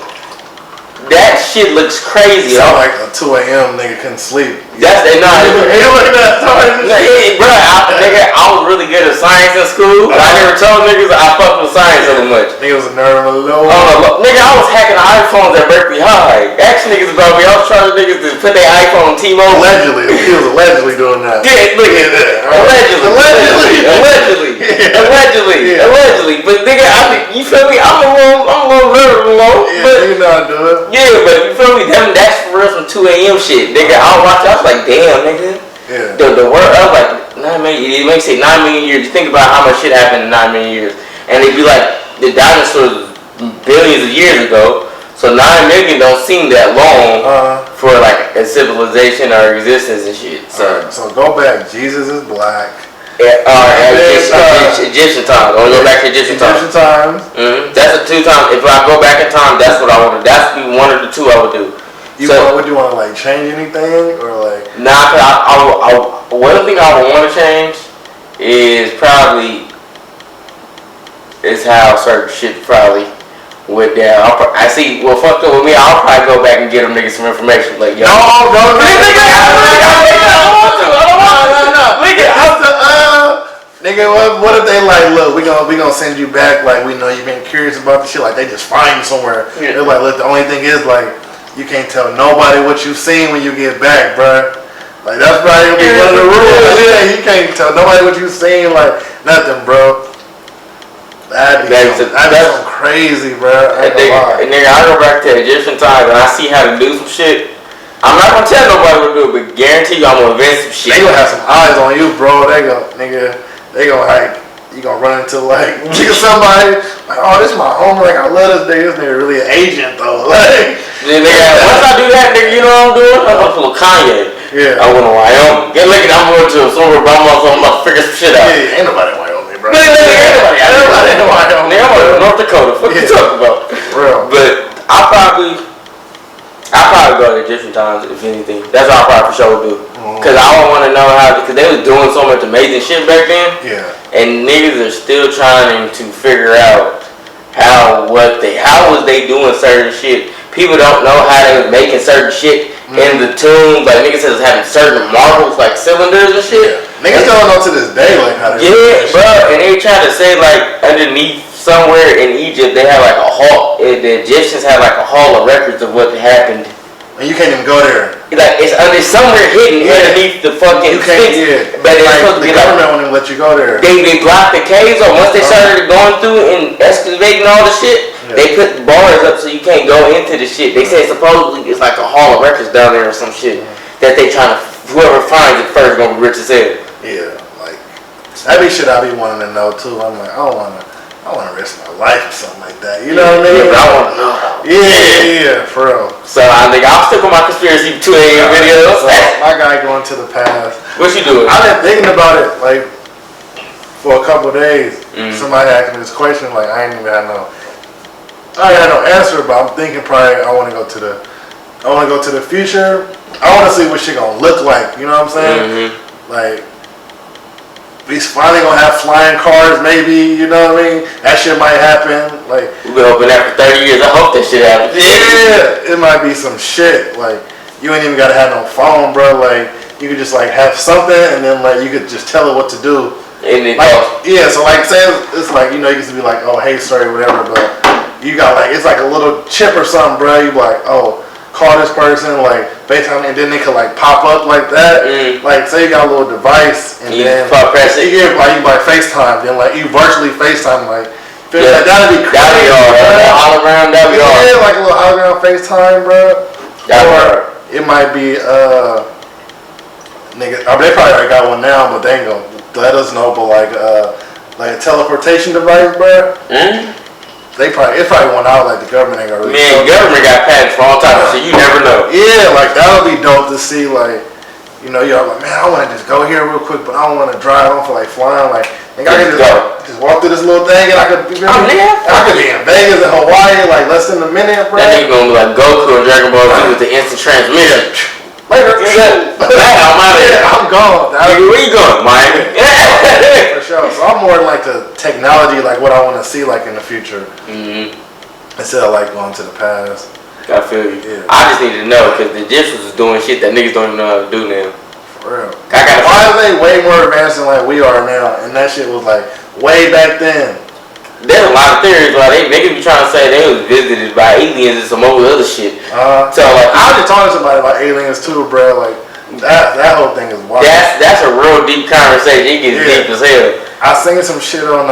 That shit looks crazy. Sound like a 2 a.m. nigga couldn't sleep. That's bro. I was really good at science in school. I never told niggas I fucked with science so much. Nigga was a nerd on the low. Nigga, I was hacking iPhones at Berkeley High. Actually, niggas about me. I was trying to niggas to put their iPhone on T-Mobile. Allegedly, he was allegedly doing that. Yeah, look at that. Allegedly. But nigga, you feel me? I'm a little low. Yeah, but you know how to do it. Yeah, but you feel me? That's for real some 2 a.m. shit. Nigga, I was watching, I was like, damn, nigga. Yeah. The world, I was like, 9 million, it may say 9 million years. You think about how much shit happened in 9 million years. And it'd be like, the dinosaurs billions of years ago. So 9 million don't seem that long for like a civilization or existence and shit. So go back. Jesus is black. Egyptian time. I want to go back to Egyptian time. That's a 2 times. If I go back in time, that's what I want to. That's be one of the 2 I would do. Would you want to like change anything or like? Nah, one thing I would want to change is probably how certain shit probably went down. I see. Well, fucked up with me. I'll probably go back and get them niggas some information. Like, yo, no. Nigga, what if they like, look, we gonna send you back, like, we know you've been curious about the shit, like, they just find you somewhere. Yeah. They're like, look, the only thing is, like, you can't tell nobody what you've seen when you get back, bruh. Like, that's probably gonna be one of the rules. Yeah, you can't tell nobody what you've seen, like, nothing, bro. That'd be something crazy, bro. Nigga, I go back to Egyptian times and I see how to do some shit. I'm not gonna tell nobody what to do, but guarantee you I'm gonna invent some shit. They gonna have some eyes on you, bro. They gonna like, you gonna run into like somebody like, oh, this is my homie. Like, I love this nigga. This nigga really an agent though. Like, nigga, once I do that, nigga, you know what I'm doing? I'm gonna pull a Kanye. Yeah. I went to Wyoming. Get looking, I'm going to somewhere by myself. I'm about to figure some shit out. Yeah, ain't nobody in Wyoming, bro. Ain't nobody in Wyoming. Nigga, I'm in North Dakota. What you talking about? Real. But I'll probably go to Egyptian times, if anything. That's what I probably for sure would do. Because I don't want to know how, because they was doing so much amazing shit back then. Yeah. And niggas are still trying to figure out how was they doing certain shit. People don't know how they was making certain shit in the tombs. Like, niggas was having certain marbles, like cylinders and shit. Yeah. Niggas don't know to this day, like, how they bro. And they try to say, like, underneath somewhere in Egypt, they had like a hall. The Egyptians had like a hall of records of what happened. And you can't even go there. Like, it's somewhere hidden underneath the fucking Sphinx. But it's like, supposed to be government won't even let you go there. They blocked the caves, or once they started going through and excavating all the shit, they put bars up so you can't go into the shit. They say supposedly it's like a hall of records down there or some shit that they trying to, whoever finds it first gonna be rich as hell. Yeah, like, that be shit I be wanting to know too. I'm like, I want to risk my life or something like that. You know what I mean? Yeah, I want to know. Yeah, for real. So I think I'll stick with my conspiracy 2 a.m. videos. So my guy going to the past. What you doing? I've been thinking about it like for a couple of days. Somebody asked me this question, like I ain't even had no answer, but I'm thinking probably I want to go to the future. I want to see what shit gonna look like. You know what I'm saying? Like, we finally gonna have flying cars, maybe, you know what I mean? That shit might happen. Like, we've been hoping that for 30 years. I hope that shit happens. Yeah, it might be some shit. Like, you ain't even gotta have no phone, bro. Like, you could just like have something, and then like you could just tell it what to do. And it like, yeah, so like say it's like, you know, you used to be like, oh, hey, sorry, whatever, but you got like, it's like a little chip or something, bro. You be like, oh, call this person, like FaceTime, and then they could like pop up like that. Like, say you got a little device, and then press it. You like FaceTime, then like you virtually FaceTime, like that'd be crazy. That'd be all hologram. That'd be all. Yeah, like a little hologram FaceTime, bro. Or it might be nigga. I mean, they probably already got one now, but they ain't gonna let us know. But like a teleportation device, bro. It's probably one out, like the government ain't gonna really. Man, government got patents for all types of shit. You never know. Yeah, like that'll be dope to see. Like, you know, you're like, man, I want to just go here real quick, but I don't want to drive. I don't feel like flying. Like, I can just walk through this little thing, and I could be in Vegas and Hawaii like less than a minute, bro. That nigga gonna be like Goku and Dragon Ball Z with the instant transmission. Later, I'm gone. Where you going, Miami? For sure. So I'm more like the technology, like what I want to see, like in the future, instead of like going to the past. I feel you. Yeah. I just need to know because the Egyptians was doing shit that niggas don't even know how to do now. For real. Why are they way more advanced than like we are now? And that shit was like way back then. There's a lot of theories why niggas be trying to say they was visited by aliens and some other shit. So like, I was just talking to somebody about aliens too, bro. Like that whole thing is wild. That's a real deep conversation. It gets deep as hell. I seen some shit on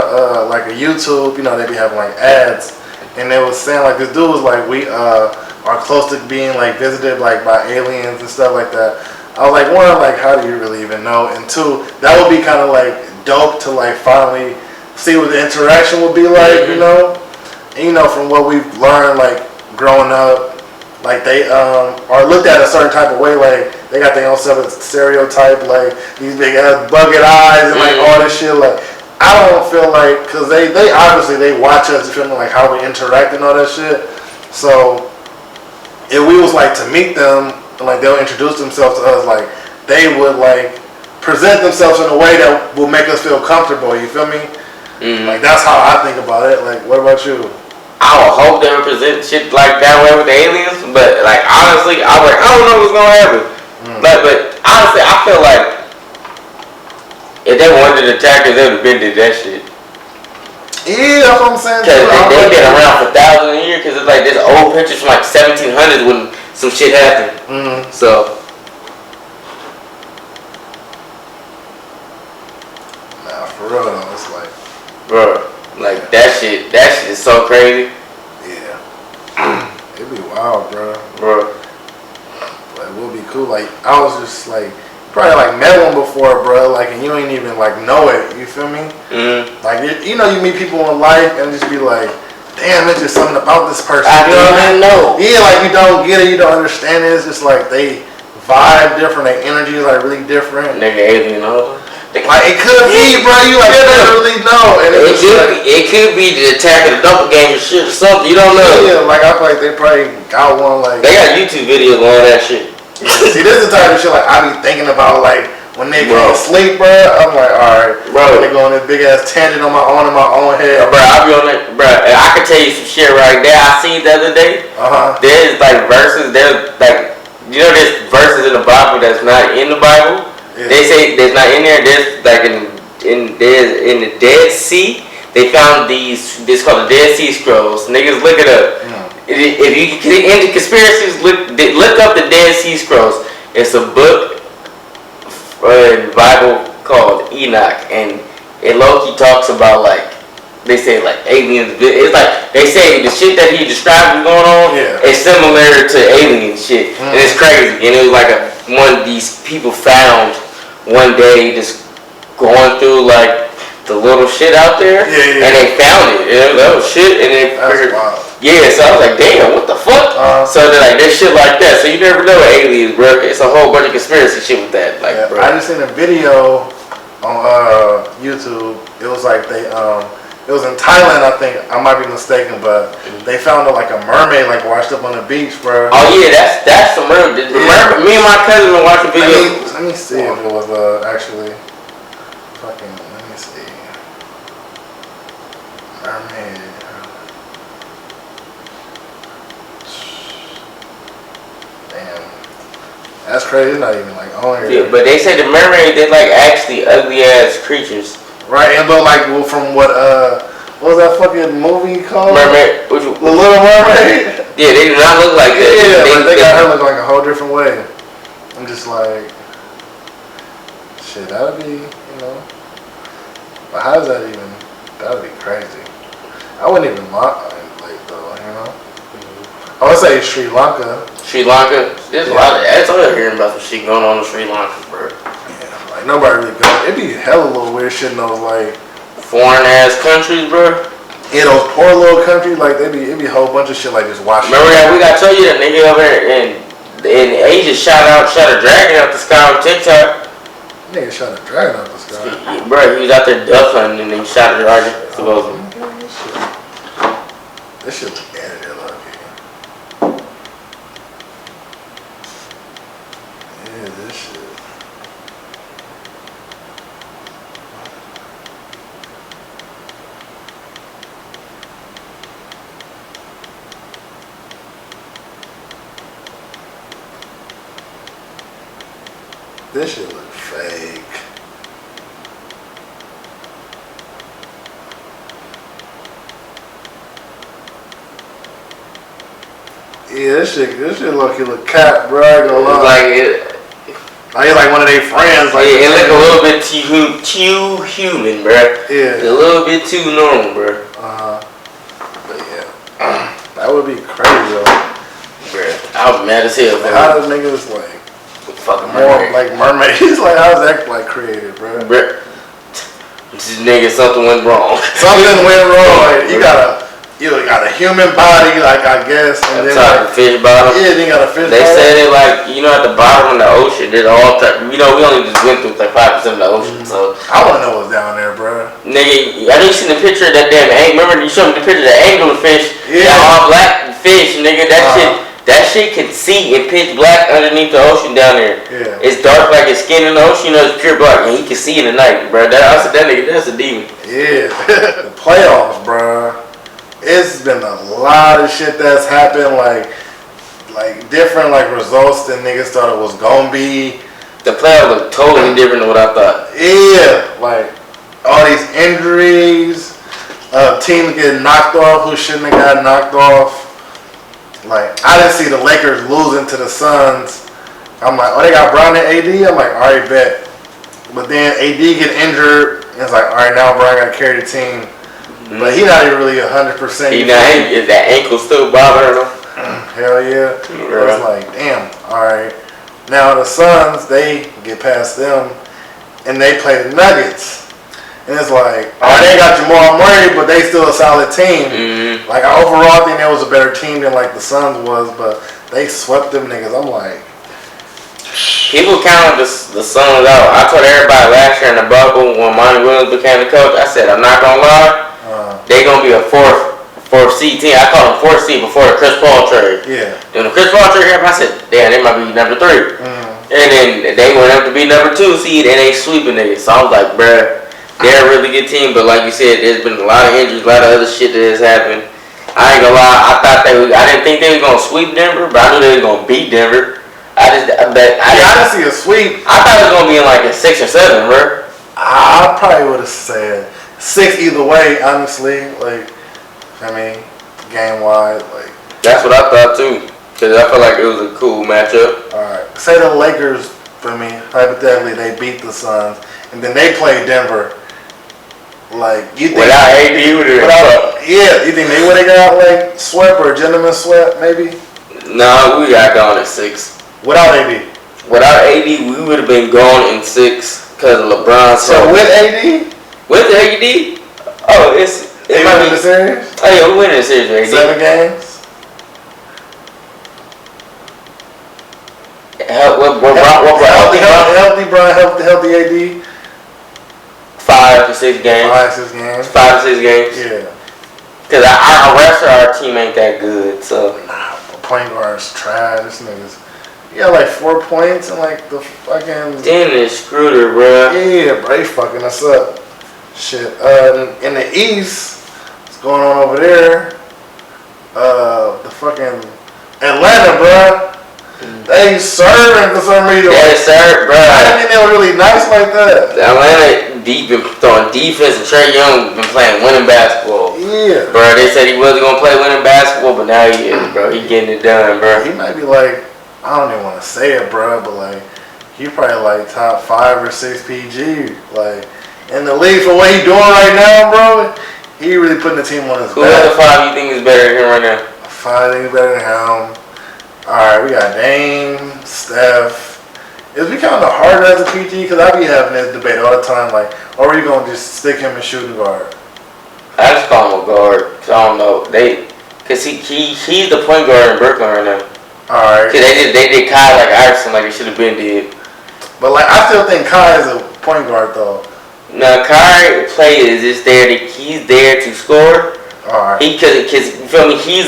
like a YouTube. You know, they be having like ads, and they was saying like this dude was like, we are close to being like visited like by aliens and stuff like that. I was like, one, like how do you really even know? And two, that would be kind of like dope to like finally see what the interaction will be like, you know? And, you know, from what we've learned, like, growing up, like, they are looked at a certain type of way, like, they got their own stereotype, like, these big-ass bucket eyes and, like, all this shit, like, I don't feel like, because they obviously, they watch us, you feel me, like, how we interact and all that shit, so, if we was, like, to meet them, and, like, they'll introduce themselves to us, like, they would, like, present themselves in a way that will make us feel comfortable, you feel me? Like, that's how I think about it. Like, what about you? I would hope they represent shit like that way with the aliens, but like honestly, I don't know what's gonna happen. But honestly, I feel like If they wanted to attack us, they would have been did that shit. Yeah, that's what I'm saying. Because they've been around for thousands of years. Because it's like there's old pictures from like 1700s when some shit happened. Mm-hmm. So. Nah, for real though, it's like. Bro, like that shit is so crazy. Yeah. It'd be wild, Bro. Like, it would be cool. Like, I was just like, probably like met one before, bro. Like, and you ain't even like know it. You feel me? Mm-hmm. Like, you know, you meet people in life and just be like, damn, it's just something about this person. I you know what I mean? know. Yeah, like you don't get it, you don't understand it. It's just like they vibe different, their energy is like really different. Nigga alien over. Like it could be, bro. You like never really know. And it could be the attack of the doppelganger shit or something. You don't know. Yeah, like I feel like they probably got one. Like they got YouTube videos on that shit. See, this is the type of shit like I be thinking about, like when they go to sleep, bro. I'm like, all right, bro. They go on this big ass tangent on my own head, bro. I be on that, bro. And I can tell you some shit right there. I seen the other day. There's like verses. There's like there's verses in the Bible that's not in the Bible. Yeah. They say there's not in there. There's like in the Dead Sea. They found this called the Dead Sea Scrolls. Niggas, look it up. If you get into conspiracies, look up the Dead Sea Scrolls. It's a book in the Bible called Enoch, and it low-key talks about like they say like aliens. It's like they say the shit that he described is going on is similar to alien shit, and it's crazy. And it was like one of these people found one day just going through like the little shit out there, and they found it. And it was, oh shit, and they figured, so I was like, damn, what the fuck? So they're like, there's shit like that. So you never know aliens, bro. It's a whole bunch of conspiracy shit with that. Like, bro. I just seen a video on YouTube. It was like it was in Thailand, I think. I might be mistaken, but they found like a mermaid like washed up on the beach, bro. Oh yeah, that's some real. Me and my cousin were watching videos. Let me see if it was actually fucking. Let me see. Mermaid. Damn, that's crazy. It's not even like on here. Yeah, but they say the mermaid, they're like actually ugly ass creatures. Right, and but like from what was that fucking movie called? Mermaid. The Little Mermaid. Yeah, they do not look like that. Yeah, they got her look like a whole different way. I'm just like, shit, that'd be, but how is that even? That'd be crazy. I wouldn't even mind, like though, I would say Sri Lanka. Sri Lanka. There's a lot of that's all hearing about some shit going on in Sri Lanka, bro. Yeah, like nobody really goes. It'd be hella little weird shit in those like foreign ass countries, bro. Yeah, those poor little countries, like it'd be a whole bunch of shit like just watching. Remember that we got told you that nigga over there in Asia shot a dragon out the sky on TikTok. Nigga shot a dragon out the sky. Bro, he was out there duck hunting and then shot a dragon, supposedly. This shit look edited, look. Yeah, this shit. This shit look fake. Yeah, this shit look cat, bro. I ain't gonna lie. Like he's like one of their friends. Like it look a little bit too human, bro. Yeah, a little bit too normal, bro. But yeah, that would be crazy though. Bro, I was mad as hell. Like, how do niggas like fucking more like mermaids? Like how's that like created, bro? This nigga, something went wrong. Something went wrong. Like, you got a human body, like I guess, and then like, fish bottom. Yeah, then you got a fish. They said it like at the bottom of the ocean. There's all we only just went through like 5% of the ocean. So I want to know what's down there, bro. Nigga, I know you seen the picture of that damn remember you showed me the picture of the anglerfish? Yeah, that all black fish, nigga. That shit can see in pitch black underneath the ocean down there. Yeah, it's dark like his skin in the ocean. It's pure black, and he can see in the night, bro. I said that nigga, that's a demon. Yeah, the playoffs, bro. It's been a lot of shit that's happened, like different like results than niggas thought it was gonna be. The playoffs look totally different than what I thought. Yeah, like all these injuries, teams getting knocked off who shouldn't have got knocked off. Like I didn't see the Lakers losing to the Suns. I'm like, oh, they got Brown and AD. I'm like, all right, bet. But then AD get injured, and it's like, all right, now Brown got to carry the team. Mm-hmm. But he not even really 100%. Is that ankle still bothering him? Hell yeah. It's like, damn, all right. Now the Suns, they get past them, and they play the Nuggets. And it's like, oh, they got Jamal Murray, but they still a solid team. Mm-hmm. Like, I overall think that was a better team than, like, the Suns was, but they swept them niggas. I'm like... People counted the Suns out. I told everybody last year in the bubble when Monty Williams became the coach, I said, I'm not going to lie, they going to be a fourth seed team. I called them fourth seed before the Chris Paul trade. Yeah. When the Chris Paul trade happened, I said, damn, they might be number 3. Mm-hmm. And then they went up to be number 2 seed, and they sweeping niggas. So I was like, bruh. They're a really good team, but like you said, there's been a lot of injuries, a lot of other shit that has happened. I ain't gonna lie, I didn't think they was gonna sweep Denver, but I knew they was gonna beat Denver. I didn't see a sweep. I thought it was gonna be in like a 6 or 7, bro. I probably would have said 6 either way, honestly. Like, I mean, game wise, like. That's what I thought too, because I felt like it was a cool matchup. All right, say the Lakers, for me, hypothetically, they beat the Suns, and then they play Denver. Like, you think without AD, you think they would have got like swept or gentleman swept maybe? No, we got gone in 6. Without AD? Without AD, we would have been gone in 6 because of LeBron. So with AD? With AD? Oh, they winning the series? Oh yeah, we winning the series with AD. 7 games? Healthy AD? 5 to 6 games. 5 to 6 games. 5 to 6 games. Yeah. Because our rest of our team ain't that good, so. Nah, point guard's trash. This nigga's. He had like 4 points and like the fucking. Dennis Schroeder, bro. Yeah, bro, he fucking us up. Shit. In the East, what's going on over there? The fucking Atlanta, bro. They serving for some reason. Yeah, sir, bro. I didn't think they were really nice like that. Atlanta been throwing defense, and Trae Young been playing winning basketball. Yeah. Bro, they said he wasn't going to play winning basketball, but now he is, bro. He getting it done, bro. He might be like, I don't even want to say it, bro, but like, he probably like top 5 or 6 PG. Like, in the league for what he doing right now, bro, he really putting the team on his back. Who other 5 you think is better than him right now? 5 think is better than him. Alright, we got Dame, Steph. It's becoming harder as a PG because I be having this debate all the time. Like, are we going to just stick him in shooting guard? I just call him a guard. Cause I don't know. Because he's the point guard in Brooklyn right now. Alright. Cause they did Kai like Iverson like they should have been did. But like, I still think Kai is a point guard though. No, Kai play is just there. He's there to score. Alright. Cause you feel me? He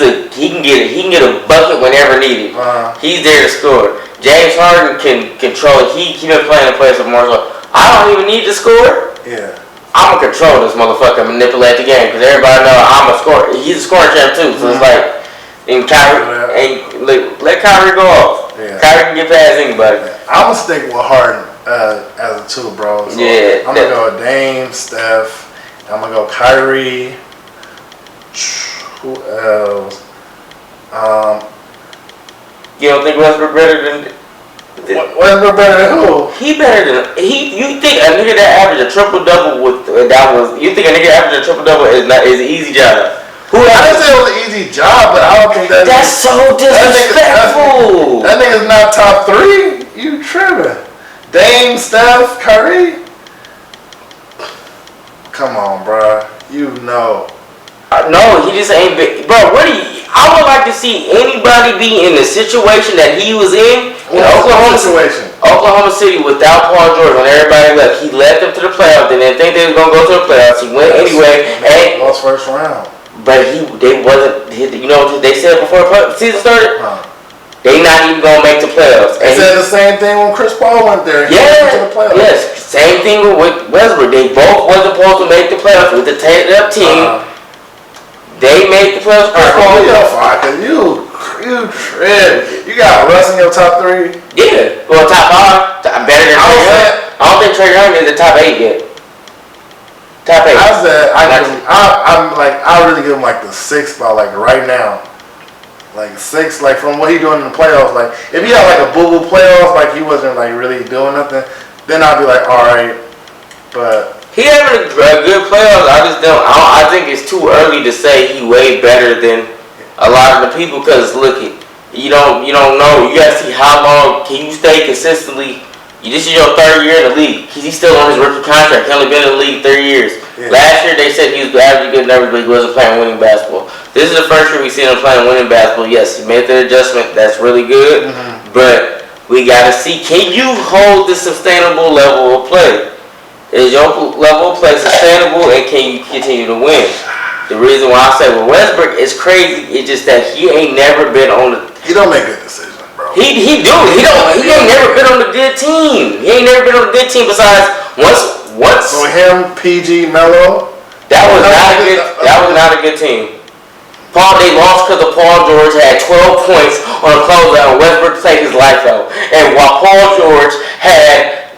can get a bucket whenever needed. He's there to score. James Harden can control. He been playing the place of more. So I don't even need to score. Yeah. I'm gonna control this motherfucker, manipulate the game, because everybody know I'm a scorer. He's a scoring champ too. So it's like, and Kyrie, let Kyrie go off. Yeah. Kyrie can get past anybody. I'm gonna stick with Harden as a 2, bro. So yeah. I'm gonna go Dame, Steph. I'm gonna go Kyrie. Who else? You don't think Westbrook better than? Westbrook better than who? He better than You think a nigga that averaged a triple double You think a nigga averaged a triple double is an easy job? I didn't say it was an easy job, but I don't think that's so disrespectful. That nigga's not top 3. You tripping? Dame, Steph, Curry. Come on, bro. You know. No, he just ain't been. Bro, I would like to see anybody be in the situation that he was in Oklahoma City without Paul George when everybody left. He led them to the playoffs. They didn't think they was gonna go to the playoffs. He went anyway. And lost first round. But they wasn't. You know what they said before the season started? They not even gonna make the playoffs. They said the same thing when Chris Paul went there. He went to the playoffs. Yes, same thing with Westbrook. They both wasn't supposed to make the playoffs with the taped up team. They made the playoffs. Because You trip. You got Russ in your top 3? Yeah. Well, top 5. Better than Trae Young. I don't think Trae Young is the top 8 yet. Top 8. I really give him like the 6 by like right now. Like 6, like from what he doing in the playoffs. Like if he had like a boo-boo playoffs, like he wasn't like really doing nothing, then I'd be like, all right. But he having a good playoffs. I think it's too early to say he way better than a lot of the people. Cause look, you don't know. You gotta see how long can you stay consistently. This is your 3rd year in the league. He's still on his rookie contract. He only been in the league 3 years. Yeah. Last year they said he was averaging good numbers, but he wasn't playing winning basketball. This is the first year we've seen him playing winning basketball. Yes, he made the adjustment. That's really good. Mm-hmm. But we gotta see, can you hold this sustainable level of play? Is your level of play sustainable, and can you continue to win? The reason why I say with Westbrook is crazy. It's just that he ain't never been on the. He don't make good decisions. He ain't never been on a good team. He ain't never been on a good team besides once. So him, PG, Melo. That was not a good team. They lost because Paul George had 12 points on a closeout and Westbrook played his life out. And while Paul George had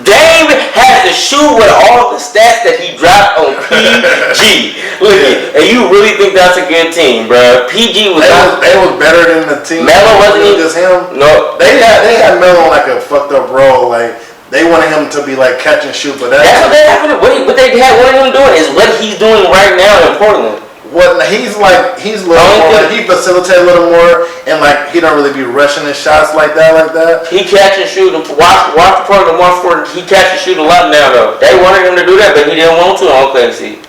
Dame has to shoot with all the stats that he dropped on PG. Look at, and you really think that's a good team, bro? PG was. They was better than the team. Melo wasn't even just him. No, they had Melo on like a fucked up role. Like they wanted him to be like catch and shoot, but that's what they happened. What they had wanted him doing is what he's doing right now in Portland. What he's a little more, he facilitates a little more, and like he don't really be rushing his shots like that. He catch and shoot. Watch the program once for he catch and shoot a lot now though. They wanted him to do that, but he didn't want to on OKC.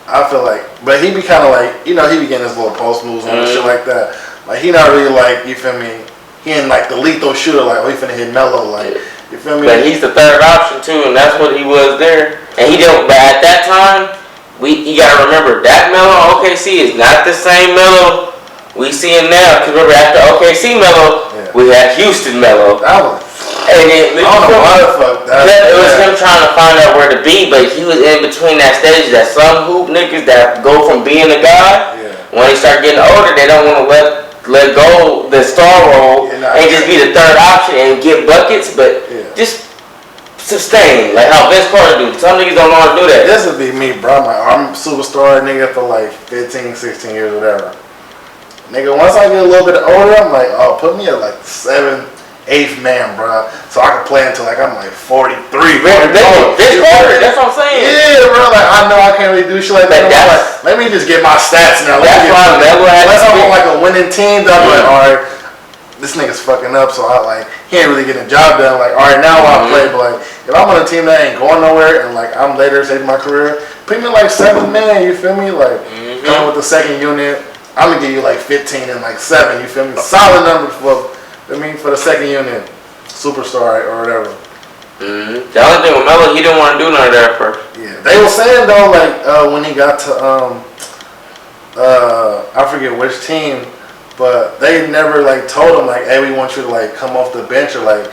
I feel like, but he be kind of like, he be getting his little post moves and shit like that. Like he not really like, you feel me? He ain't like the lethal shooter like, he finna hit Melo like, you feel me? But he's the 3rd option too, and that's what he was there. And he didn't. But at that time. You gotta remember that Melo OKC is not the same Melo we see him now. Cause remember after OKC Melo, we had Houston Melo. That was. And I don't know why the fuck that. It was him trying to find out where to be, but he was in between that stage. That some hoop niggas that go from being a guy, when they start getting older, they don't want to let go the star role and just be the 3rd option and get buckets, but just. Sustain, like how Vince Carter do. Some niggas don't know how to do that. This would be me, bro. I'm a superstar nigga for like 15, 16 years, whatever. Nigga, once I get a little bit older, I'm like, oh, put me at like 7th, 8th man, bro. So I can play until like I'm like 43. Vince Carter, that's what I'm saying. Yeah, bro. Like I know I can't really do shit like that. Like, let me just get my stats now. That's why unless I'm on like a winning team, then I'm like, all right. This nigga's fucking up, so he ain't really getting a job done. Like, all right, now I'll play, but like, if I'm on a team that ain't going nowhere and like I'm later stage in my career, put me like 7th man. You feel me? Like, coming with the 2nd unit, I'm gonna give you like 15 and like 7. You feel me? Solid numbers for the 2nd unit, superstar or whatever. Mm-hmm. The only thing with Melo, he didn't want to do none of that at first. Yeah, they were saying though, like when he got to I forget which team. But they never like told him like, hey, we want you to like come off the bench or like,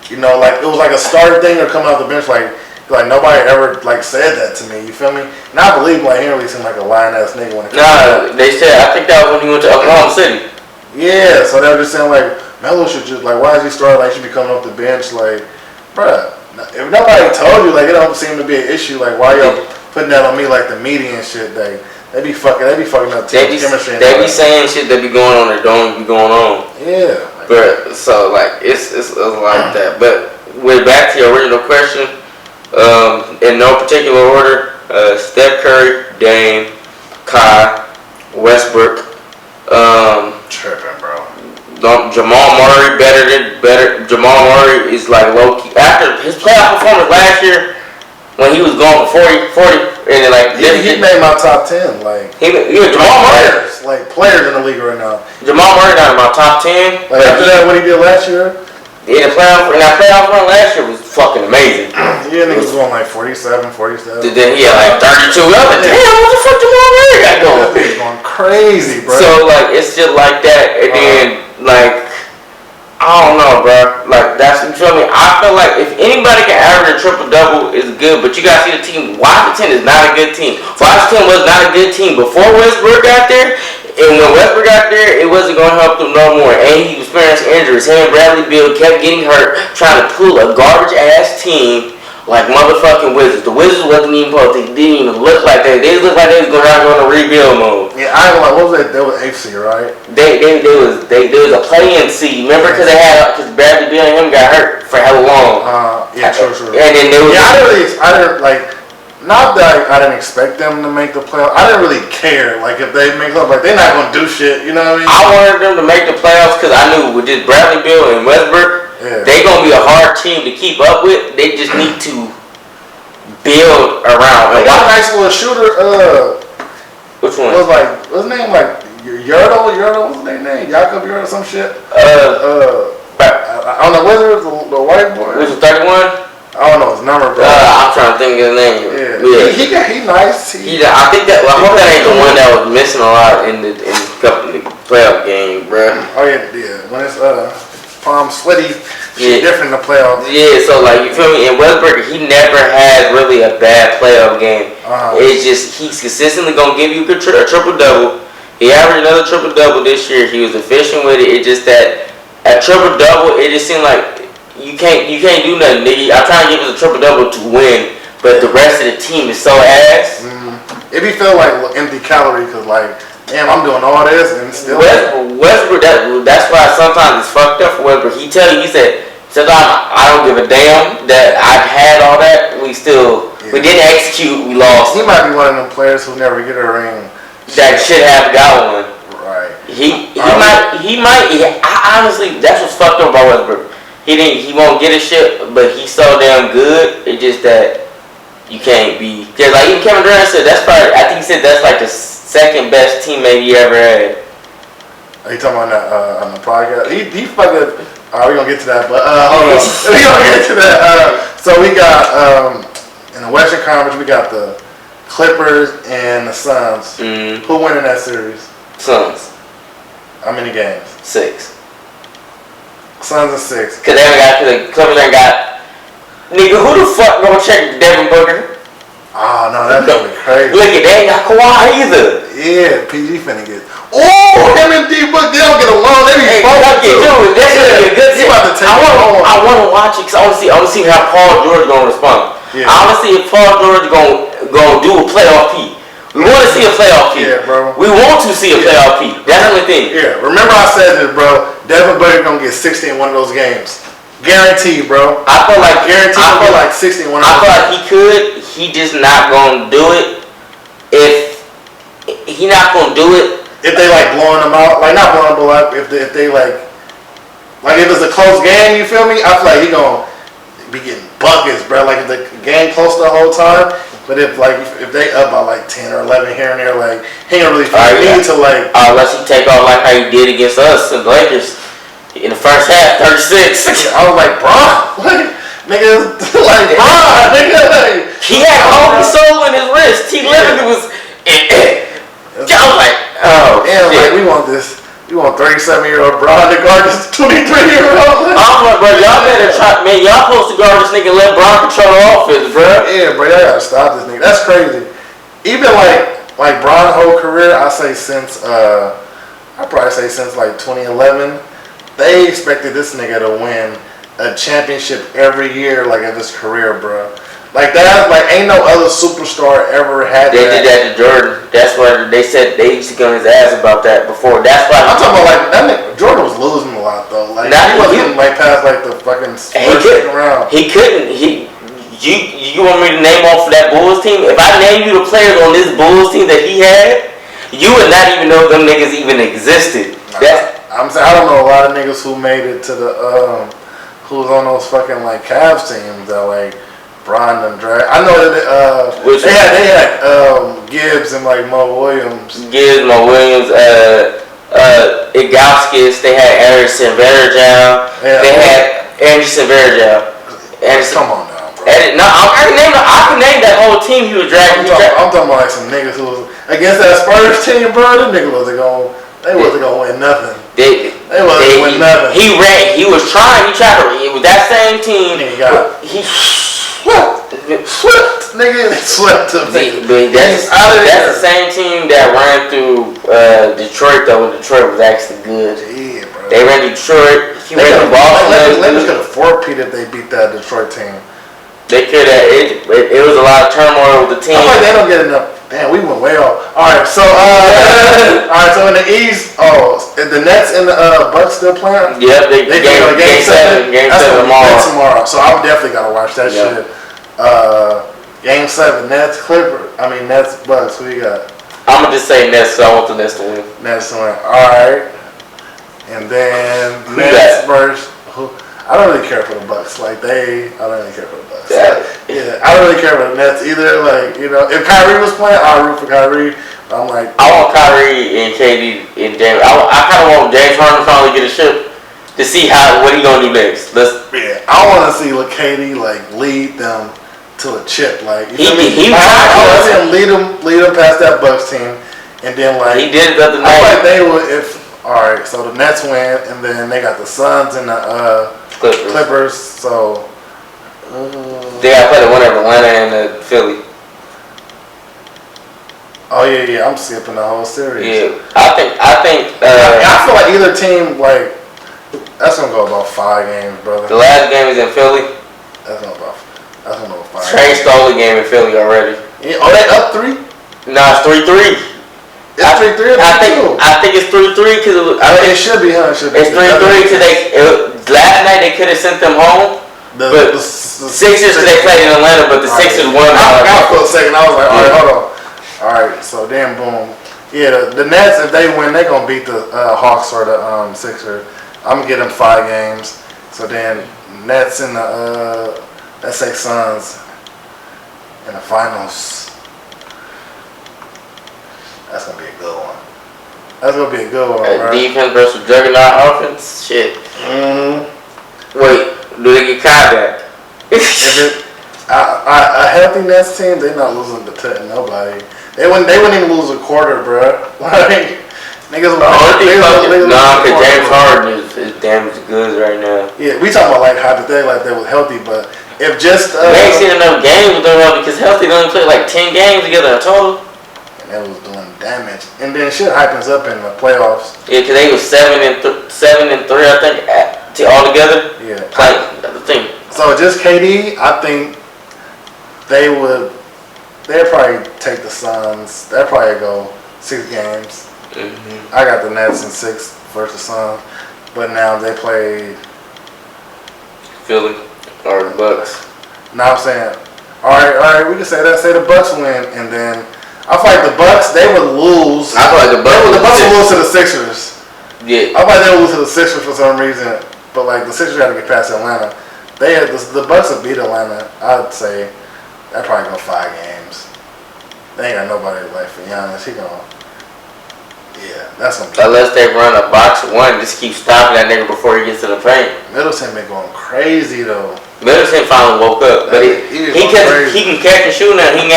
like it was like a starter thing or coming off the bench. Like nobody ever like said that to me. You feel me? And I believe like he really seemed like a lying ass nigga when it came to they said I think that was when he went to Oklahoma City. Yeah, so they were just saying like Melo should just like why is he starting like should be coming off the bench like, bruh. If nobody told you like it don't seem to be an issue like why y'all putting that on me like the media and shit They be fucking up team chemistry. They be saying shit that be going on that don't be going on. Yeah. But so like it's like that. But we're back to your original question. In no particular order, Steph Curry, Dame, Kai, Westbrook. Tripping, bro. Jamal Murray better. Jamal Murray is like low key after his playoff performance last year. When he was going for 40, and then like he made my top 10. Like Jamal Murray, like players in the league right now. Jamal Murray not in my top 10. Like after that, what he did last year. Yeah, that playoff run last year was fucking amazing. Yeah, niggas was going like 47. Then he had like 32. I was like, damn, what the fuck Jamal Murray got going? He's going crazy, bro. So like it's just like that, and then like. I don't know, bro. Like, that's, you feel me? I feel like if anybody can average a triple-double, it's good. But you got to see the team. Washington is not a good team. Washington was not a good team before Westbrook got there. And when Westbrook got there, it wasn't going to help them no more. And he was experiencing injuries. Him and Bradley Beal kept getting hurt, trying to pull a garbage-ass team like motherfucking Wizards. The Wizards wasn't even supposed to, they didn't even look like that. They looked like they was going to go in a rebuild mode. Yeah, I ain't like, what was that? They was AFC, right? They was a play-in seed. Remember, because Bradley Beal and him got hurt for hella long. Yeah, true. And then they was I didn't like. Not that I didn't expect them to make the playoffs. I didn't really care. Like, if they make up, like, they're not going to do shit. You know what I mean? I wanted them to make the playoffs because I knew with just Bradley Beal and Westbrook, they going to be a hard team to keep up with. They just need to build around. They got a nice little shooter. Which one? Was like, what's his name? Like, Yurtle, what's their name? Jakob Yurtle, some shit? On the Wizards, the white boy. Which was 31? I don't know his number, bro. I'm trying to think of his name. Yeah. He nice. I think that. Well, I hope that ain't the one that was missing a lot in the playoff game, bro. Oh yeah. When it's palm sweaty, different in the playoffs. Yeah. So like, you feel me? And Westbrook, he never had really a bad playoff game. It's just he's consistently gonna give you a triple double. He averaged another triple double this year. He was efficient with it. It's just that at triple double, it just seemed like. You can't do nothing, nigga. I'm trying to give us a triple double to win, but the rest of the team is so ass. It be feel like empty calorie because like, damn, I'm doing all this and still. Westbrook, that's why sometimes it's fucked up for Westbrook. He said, I don't give a damn that I've had all that. We didn't execute. We lost. He might be one of them players who never get a ring. That should have got one. Right. He might. Honestly, that's what's fucked up about Westbrook. He won't get his shit, but he's so damn good. It's just that you can't be. Cause like even Kevin Durant said, I think he said that's like the second best teammate he ever had. Are you talking about that on the podcast? He fucking. We're gonna get to that, but hold on. We're gonna get to that. So we got in the Western Conference, we got the Clippers and the Suns. Who win in that series? Suns. How many games? 6. Suns are 6. Cause the Clippers ain't got. Nigga, who the fuck gonna check Devin Booker? Oh no, that's gonna be crazy. Look at they ain't got Kawhi either. Yeah, PG finna get. Oh, him and D Book, they don't get along. They be fucking dude. That's gonna be a good team. I wanna watch it cause I wanna see how Paul George gonna respond. I wanna see if Paul George gonna do a playoff P. We want to see a playoff P. Yeah, bro. We want to see a playoff P. That's the only thing. Yeah, remember I said this, bro. Devin Booker gonna get 60 in one of those games. Guaranteed, bro. I feel like 60 in one of those games. I feel like he could. He just not gonna do it. If he not gonna do it, if they like blowing them out, like not blowing them out, if they like if it's a close game, you feel me? I feel like he gonna be getting buckets, bro. Like if the game close the whole time. But if they up by like 10 or 11 here and there, like he ain't really need to like. Unless he take off like how he did against us and the Lakers in the first half, 36. I was like, bro, like nigga, like bro, nigga. Like, he had holy soul in his wrist. He literally was. I was like, oh damn, shit. Like we want this. You want 37-year-old Bron to guard this 23-year-old? I'm like, bro, y'all better try, man. Y'all supposed to guard this nigga and let Bron control the offense, bro. Yeah, bro, y'all gotta stop this nigga. That's crazy. Even like Bron's whole career, I say since I probably say since like 2011, they expected this nigga to win a championship every year, like of his career, bro. Like that, like ain't no other superstar ever had. They did that to Jordan. That's why they said they used to get on his ass about that before. That's why I'm talking about like that nigga. Jordan was losing a lot though. Like he wasn't like past like the fucking first round. He couldn't. You want me to name off that Bulls team? If I name you the players on this Bulls team that he had, you would not even know them niggas even existed. I'm saying I don't know a lot of niggas who made it to the who was on those fucking like Cavs teams that like. Bron and Drake. I know that they had Gibbs and like Mo Williams. Igauskis. They had Anderson Varejao. They had Anderson Varejao. Come on now, bro. I can name that whole team he was drafting. I'm talking about like some niggas who was against that Spurs team, bro. Them niggas wasn't gonna win nothing. They wasn't win nothing. He ran. He was trying. He tried to. It was that same team. Swept. nigga, they swept them. That's the same team that ran through Detroit though. When Detroit was actually good. Yeah, bro. They ran Detroit. They ran Boston. Lakers could have 4-peated if they beat that Detroit team. They could have. It was a lot of turmoil with the team. I feel like they don't get enough. Damn, we went way off. All right, so in the East, the Nets and the Bucks still playing. Yep, they game 7. Game 7 tomorrow. So I'm definitely gotta watch that shit. Game 7, Nets Bucks. Who you got? I'm gonna just say Nets. So I want the Nets to win. Nets to win. All right, and then Nets versus who? I don't really care for the Bucks. I don't really care for the Bucks. Yeah, I don't really care for the Nets either. If Kyrie was playing, I'd root for Kyrie. But I'm like, I want Kyrie and KD and James. I kind of want James Harden to finally get a ship to see what he gonna do next. I want to see KD lead them to a chip. I want to see him lead them past that Bucks team, and then he did it the other night. I feel like they would all right, so the Nets win, and then they got the Suns and the Clippers. So they got to play the winner of Atlanta and Philly. Oh yeah, I'm skipping the whole series. Yeah, I think. I feel like either team that's gonna go about 5 games, brother. The last game is in Philly. That's gonna go about 5. Trey stole the game in Philly already. Yeah, they up 3? No, it's 3-3. It's 3-3. I think it's 3-3 because it should be, huh? It's 3-3 because last night they could have sent them home. But the Sixers, they played in Atlanta, but the Sixers won. I got for a second. I was like, all right, hold on. All right, so then boom. Yeah, the Nets, if they win, they're going to beat the Hawks or the Sixers. I'm going to get them 5 games. So then Nets and the, let's say Suns in the finals. That's going to be a good one. That's going to be a good one, right? Defense versus juggernaut offense? Shit. Mm-hmm. Wait, do they get Kai back? A healthy Nets team, they're not losing to nobody. They wouldn't even lose a quarter, bro. Niggas because James Harden is damaged goods right now. Yeah, we talking about hypothetically they was healthy, but if just we ain't seen enough games with them because healthy they only play 10 games together in total. And that was doing damage. And then shit happens up in the playoffs. Yeah, because they was 7-3, I think, all together. Yeah, the thing. So just KD, I think they'd probably take the Suns. They'd probably go 6 games. Mm-hmm. I got the Nets in 6 versus Suns, but now they played Philly or the Bucks. Now I'm saying, all right, we can say that. Say the Bucks win, and then I feel like the Bucks they would lose. I feel like the Bucks would lose to the Sixers. Yeah, I feel like they would lose to the Sixers for some reason, but the Sixers got to get past Atlanta. The Bucks will beat Atlanta. I'd say that probably go 5 games. They ain't got nobody for Giannis. He gonna. Yeah, that's gonna be. Unless they run a box 1, just keep stopping that nigga before he gets to the paint. Middleton been going crazy though. Middleton finally woke up, but he can catch and shoot now. He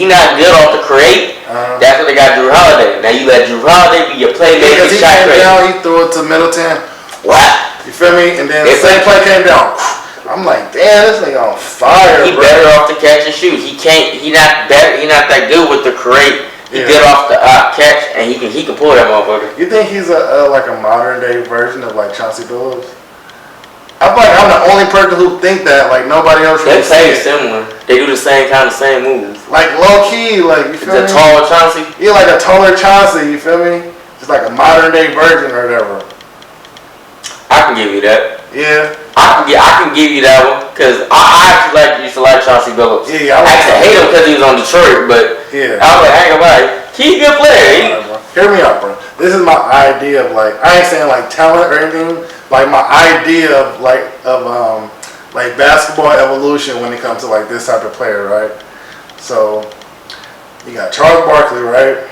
not good off the create. That's what they got Drew Holiday. Now you let Drew Holiday be your playmaker. Because he came down, he threw it to Middleton. What? You feel me? And then the same play came down. I'm like, damn, this nigga on fire. He better off the catch and shoot. He not that good with the create. He good off the catch, and he can pull that motherfucker. You think he's a modern day version of Chauncey Billups? I feel like I'm the only person who think that. Nobody else. They play similar. They do the same moves. Low key, you feel me? The taller Chauncey. Yeah, a taller Chauncey. You feel me? Just a modern day version or whatever. I can give you that. Yeah. I can give you that one because I actually used to like Chauncey Billups. Yeah, I actually hate him because he was on Detroit, but yeah, I was like, I ain't gonna lie, he's a good player. Hear me out, bro. This is my idea of I ain't saying talent or anything. My idea of basketball evolution when it comes to this type of player, right? So you got Charles Barkley, right?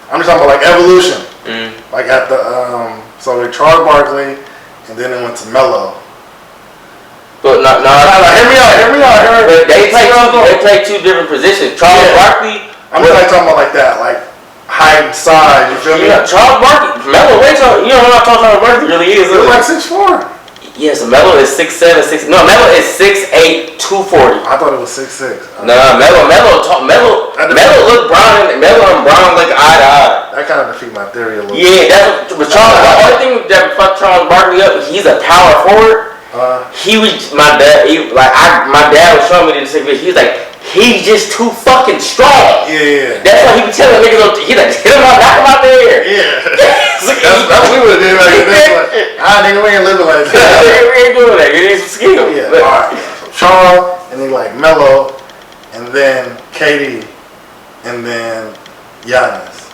I'm just talking about evolution. At the so Charles Barkley, and then it went to Melo. But no, hear me out. But they play 2 different positions. Charles Barkley. I'm just talking about that, height and size. You feel me? Yeah, Charles Barkley, Melo, you know what I'm talking about? Barkley really is. He's 6'4". Yeah, so Melo is 6'7", 6. No, Melo is 6'8", 240. I thought it was 6'6". No, Melo look Brown and Brown like eye to eye. That kind of defeat my theory a little. Yeah, that's what Charles. The only thing that fucked Charles Barkley up, he's a power forward. He was my dad. My dad was showing me this thing. He was like, he's just too fucking strong. Yeah. That's why he be telling niggas. He like, hit him out, knock him out there. Yeah. That's what we would have did. Nigga, we ain't living like that. We ain't doing that. You need some skill. Yeah. All right. So Charles, and then like Melo, and then KD, and then Giannis.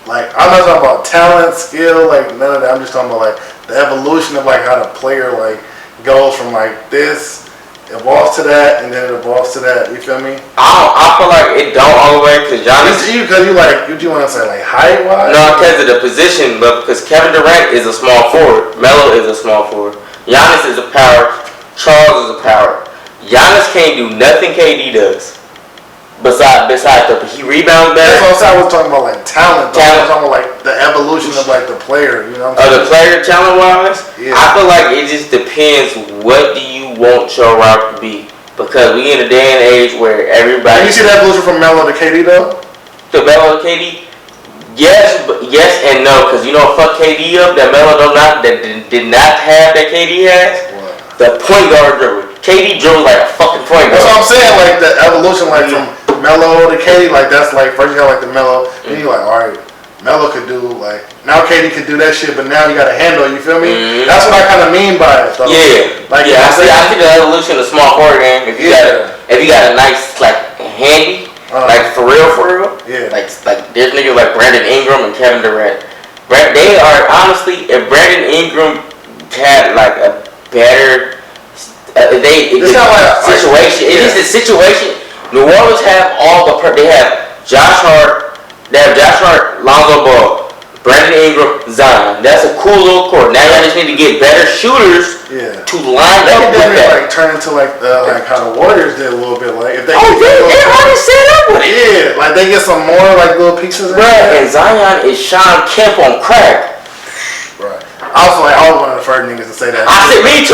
Like, I'm not talking about talent, skill, like none of that. I'm just talking about like the evolution of like how the player like goes from like this, evolves to that, and then it evolves to that. You feel me? I feel like it don't all the way because Giannis. Because you like, what you want to say, like height wise? No, because of the position, but because Kevin Durant is a small forward, Melo is a small forward, Giannis is a power, Charles is a power. Giannis can't do nothing KD does. Besides he rebounds better. That's what I was talking about, like talent. I was talking about like the evolution of like the player. You know what I'm saying? The player talent wise, yeah. I feel like it just depends. What do you want your route to be? Because we in a day and age where everybody. Did you see the evolution from Melo to KD though? To Melo to KD, yes and no. Because you know, fuck KD up. That Melo did not have that KD has. What? The point guard dribble. KD dribbles like a fucking point guard. That's what I'm saying. Like the evolution, like from Melo to KD, like that's like first you got like the Melo, then you like, all right, Melo could do like now KD could do that shit, but now you got to handle. You feel me? That's what I kind of mean by it. Though. Yeah, like I see the evolution of small forward game. If you got a nice like handy, like for real, yeah. Like there's niggas like Brandon Ingram and Kevin Durant. They are honestly, if Brandon Ingram had like a better, situation. It is the situation. New Orleans have they have Josh Hart, Lonzo Ball, Brandon Ingram, Zion. That's a cool little court. Now y'all just need to get better shooters to line up with that. Like turn into like how the Warriors did a little bit. Like if they they already set up with it. Yeah, like they get some more like little pieces. Right, and Zion is Sean Kemp on crack. Right. I was one of the first niggas to say that. I said me too.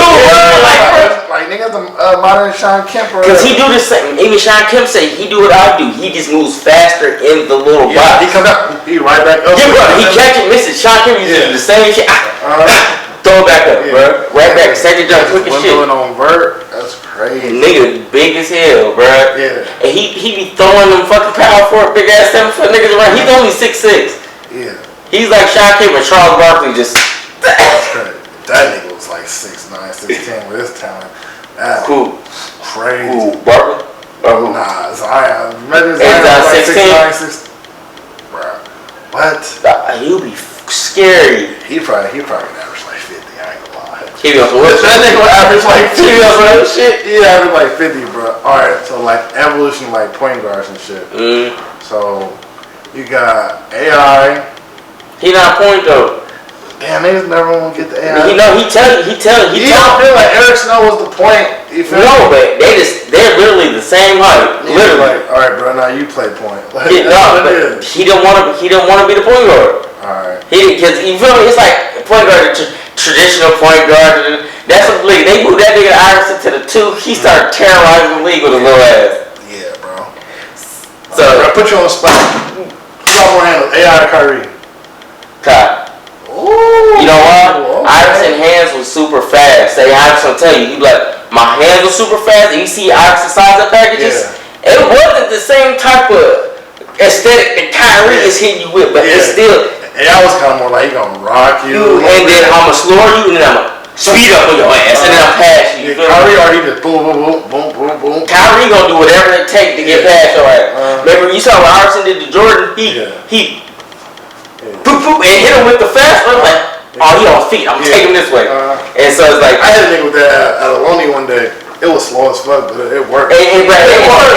Like niggas, modern Sean Kemp. Because he do the same. Even Sean Kemp say he do what I do. He just moves faster in the little box. He comes up. He right back up. Yeah, bro. He catch it, miss it. Sean Kemp used to do the same shit. Throw it back up, bro. Right back. Second jump, quick as shit. On vert. That's crazy. Nigga, big as hell, bro. Yeah. And he be throwing them fucking power forward, big ass 7 foot niggas around. He's only 6'6". Yeah. He's like Sean Kemp and Charles Barkley just. That's crazy. That nigga was like 6'9", 6'10" with his talent. That's cool. Crazy. Who, Barkley? Nah, Zion. Remember Zion like 16? 6'9", 6. Bruh. What? He'll be scary. He probably average like 50. I ain't gonna lie. He be on some shit. That nigga would average like 50. He be on some shit. He average like 50, bro. All right, so like evolution of like point guards and shit. So you got AI. He not point though. Damn, niggas never want to get the AI. He tell you. You don't feel like Eric Snow was the point? You feel no, but they're literally the same height. Yeah, literally. Like, all right, bro. Now you play point. Like, but he don't want to be the point guard. All right. Because you feel me? It's like point guard, traditional point guard. That's what the league. They moved that nigga Iverson to the 2. He started terrorizing the league with his little ass. Yeah, bro. So I put you on the spot. Who got more handles, AI or Kyrie? Kai. Ooh, you know why? Okay. Iverson's hands was super fast. Say Iverson tell you, he be like, my hands were super fast. And you see Iverson's size of packages. Yeah. It wasn't the same type of aesthetic that Kyrie is hitting you with, but it's still. And I was kind of more like, he gonna rock you. And then I'm gonna slow you, and then I'm gonna speed up on your ass, and then I'm past you. Kyrie already just boom, boom, boom, boom, boom, boom. Kyrie gonna do whatever it takes to get past your ass. Remember, you saw what Iverson did to Jordan? He poop, poop, and hit him with the fast one. Like, oh, he on feet. I'm taking him this way. And so it's like I had a nigga with that at Aloni one day. It was slow as fuck, but it worked. It worked.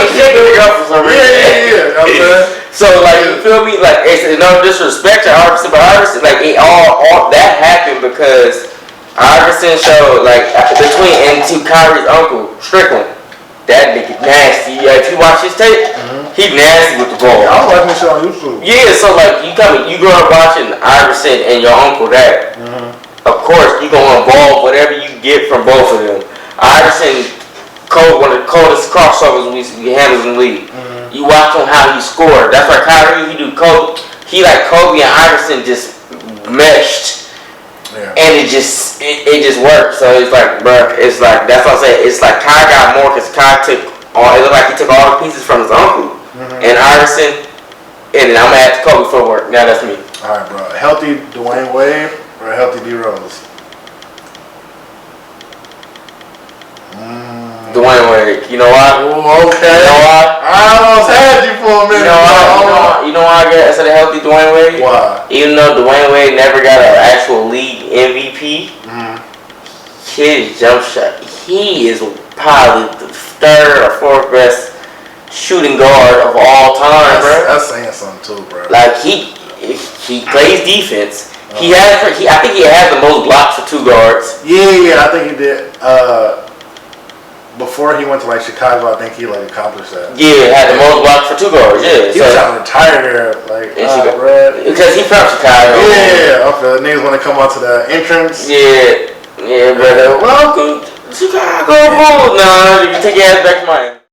He shaking it up for some reason. Yeah. You know so like, you feel me? Like, it's no disrespect to Iverson, but Iverson, like, it all that happened because Iverson showed like between to Kyrie's uncle Strickland. That nigga nasty. If you watch his tape, he nasty with the ball. Yeah, I was watching this shit on YouTube. Yeah, so like you grew up watching Iverson and your uncle that. of course, you're going to evolve whatever you get from both of them. Iverson, one of the coldest crossovers we handles in the league. Mm-hmm. You watch him how he scored. That's why Kyrie, he do Kobe. He like Kobe and Iverson just meshed. Yeah. And it just worked. So it's like, bro, it's like, that's what I'm saying. It's like Kai got more because Kai it looked like he took all the pieces from his uncle. Mm-hmm. And Iverson, and then I'm going to add Kobe footwork. Now that's me. All right, bro. Healthy Dwayne Wade or a healthy D Rose? Dwayne Wade. You know why? Ooh, okay. You know why? I almost had you for a minute. You know why I get instead of healthy Dwayne Wade? Why? Even though Dwayne Wade never got an actual league MVP, his jump shot, he is probably the third or fourth best shooting guard of all time, bro. That's saying something too, bro. Like he plays defense. I think he has the most blocks for two guards. Yeah, I think he did. Before he went to like Chicago, I think he like accomplished that. Yeah, had the most blocks for two guards. Yeah, he was trying to retire there, like because he from Chicago. Yeah, I feel niggas want to come out to the entrance. Yeah, but welcome to Chicago Bulls. No, you can take your ass back to Miami.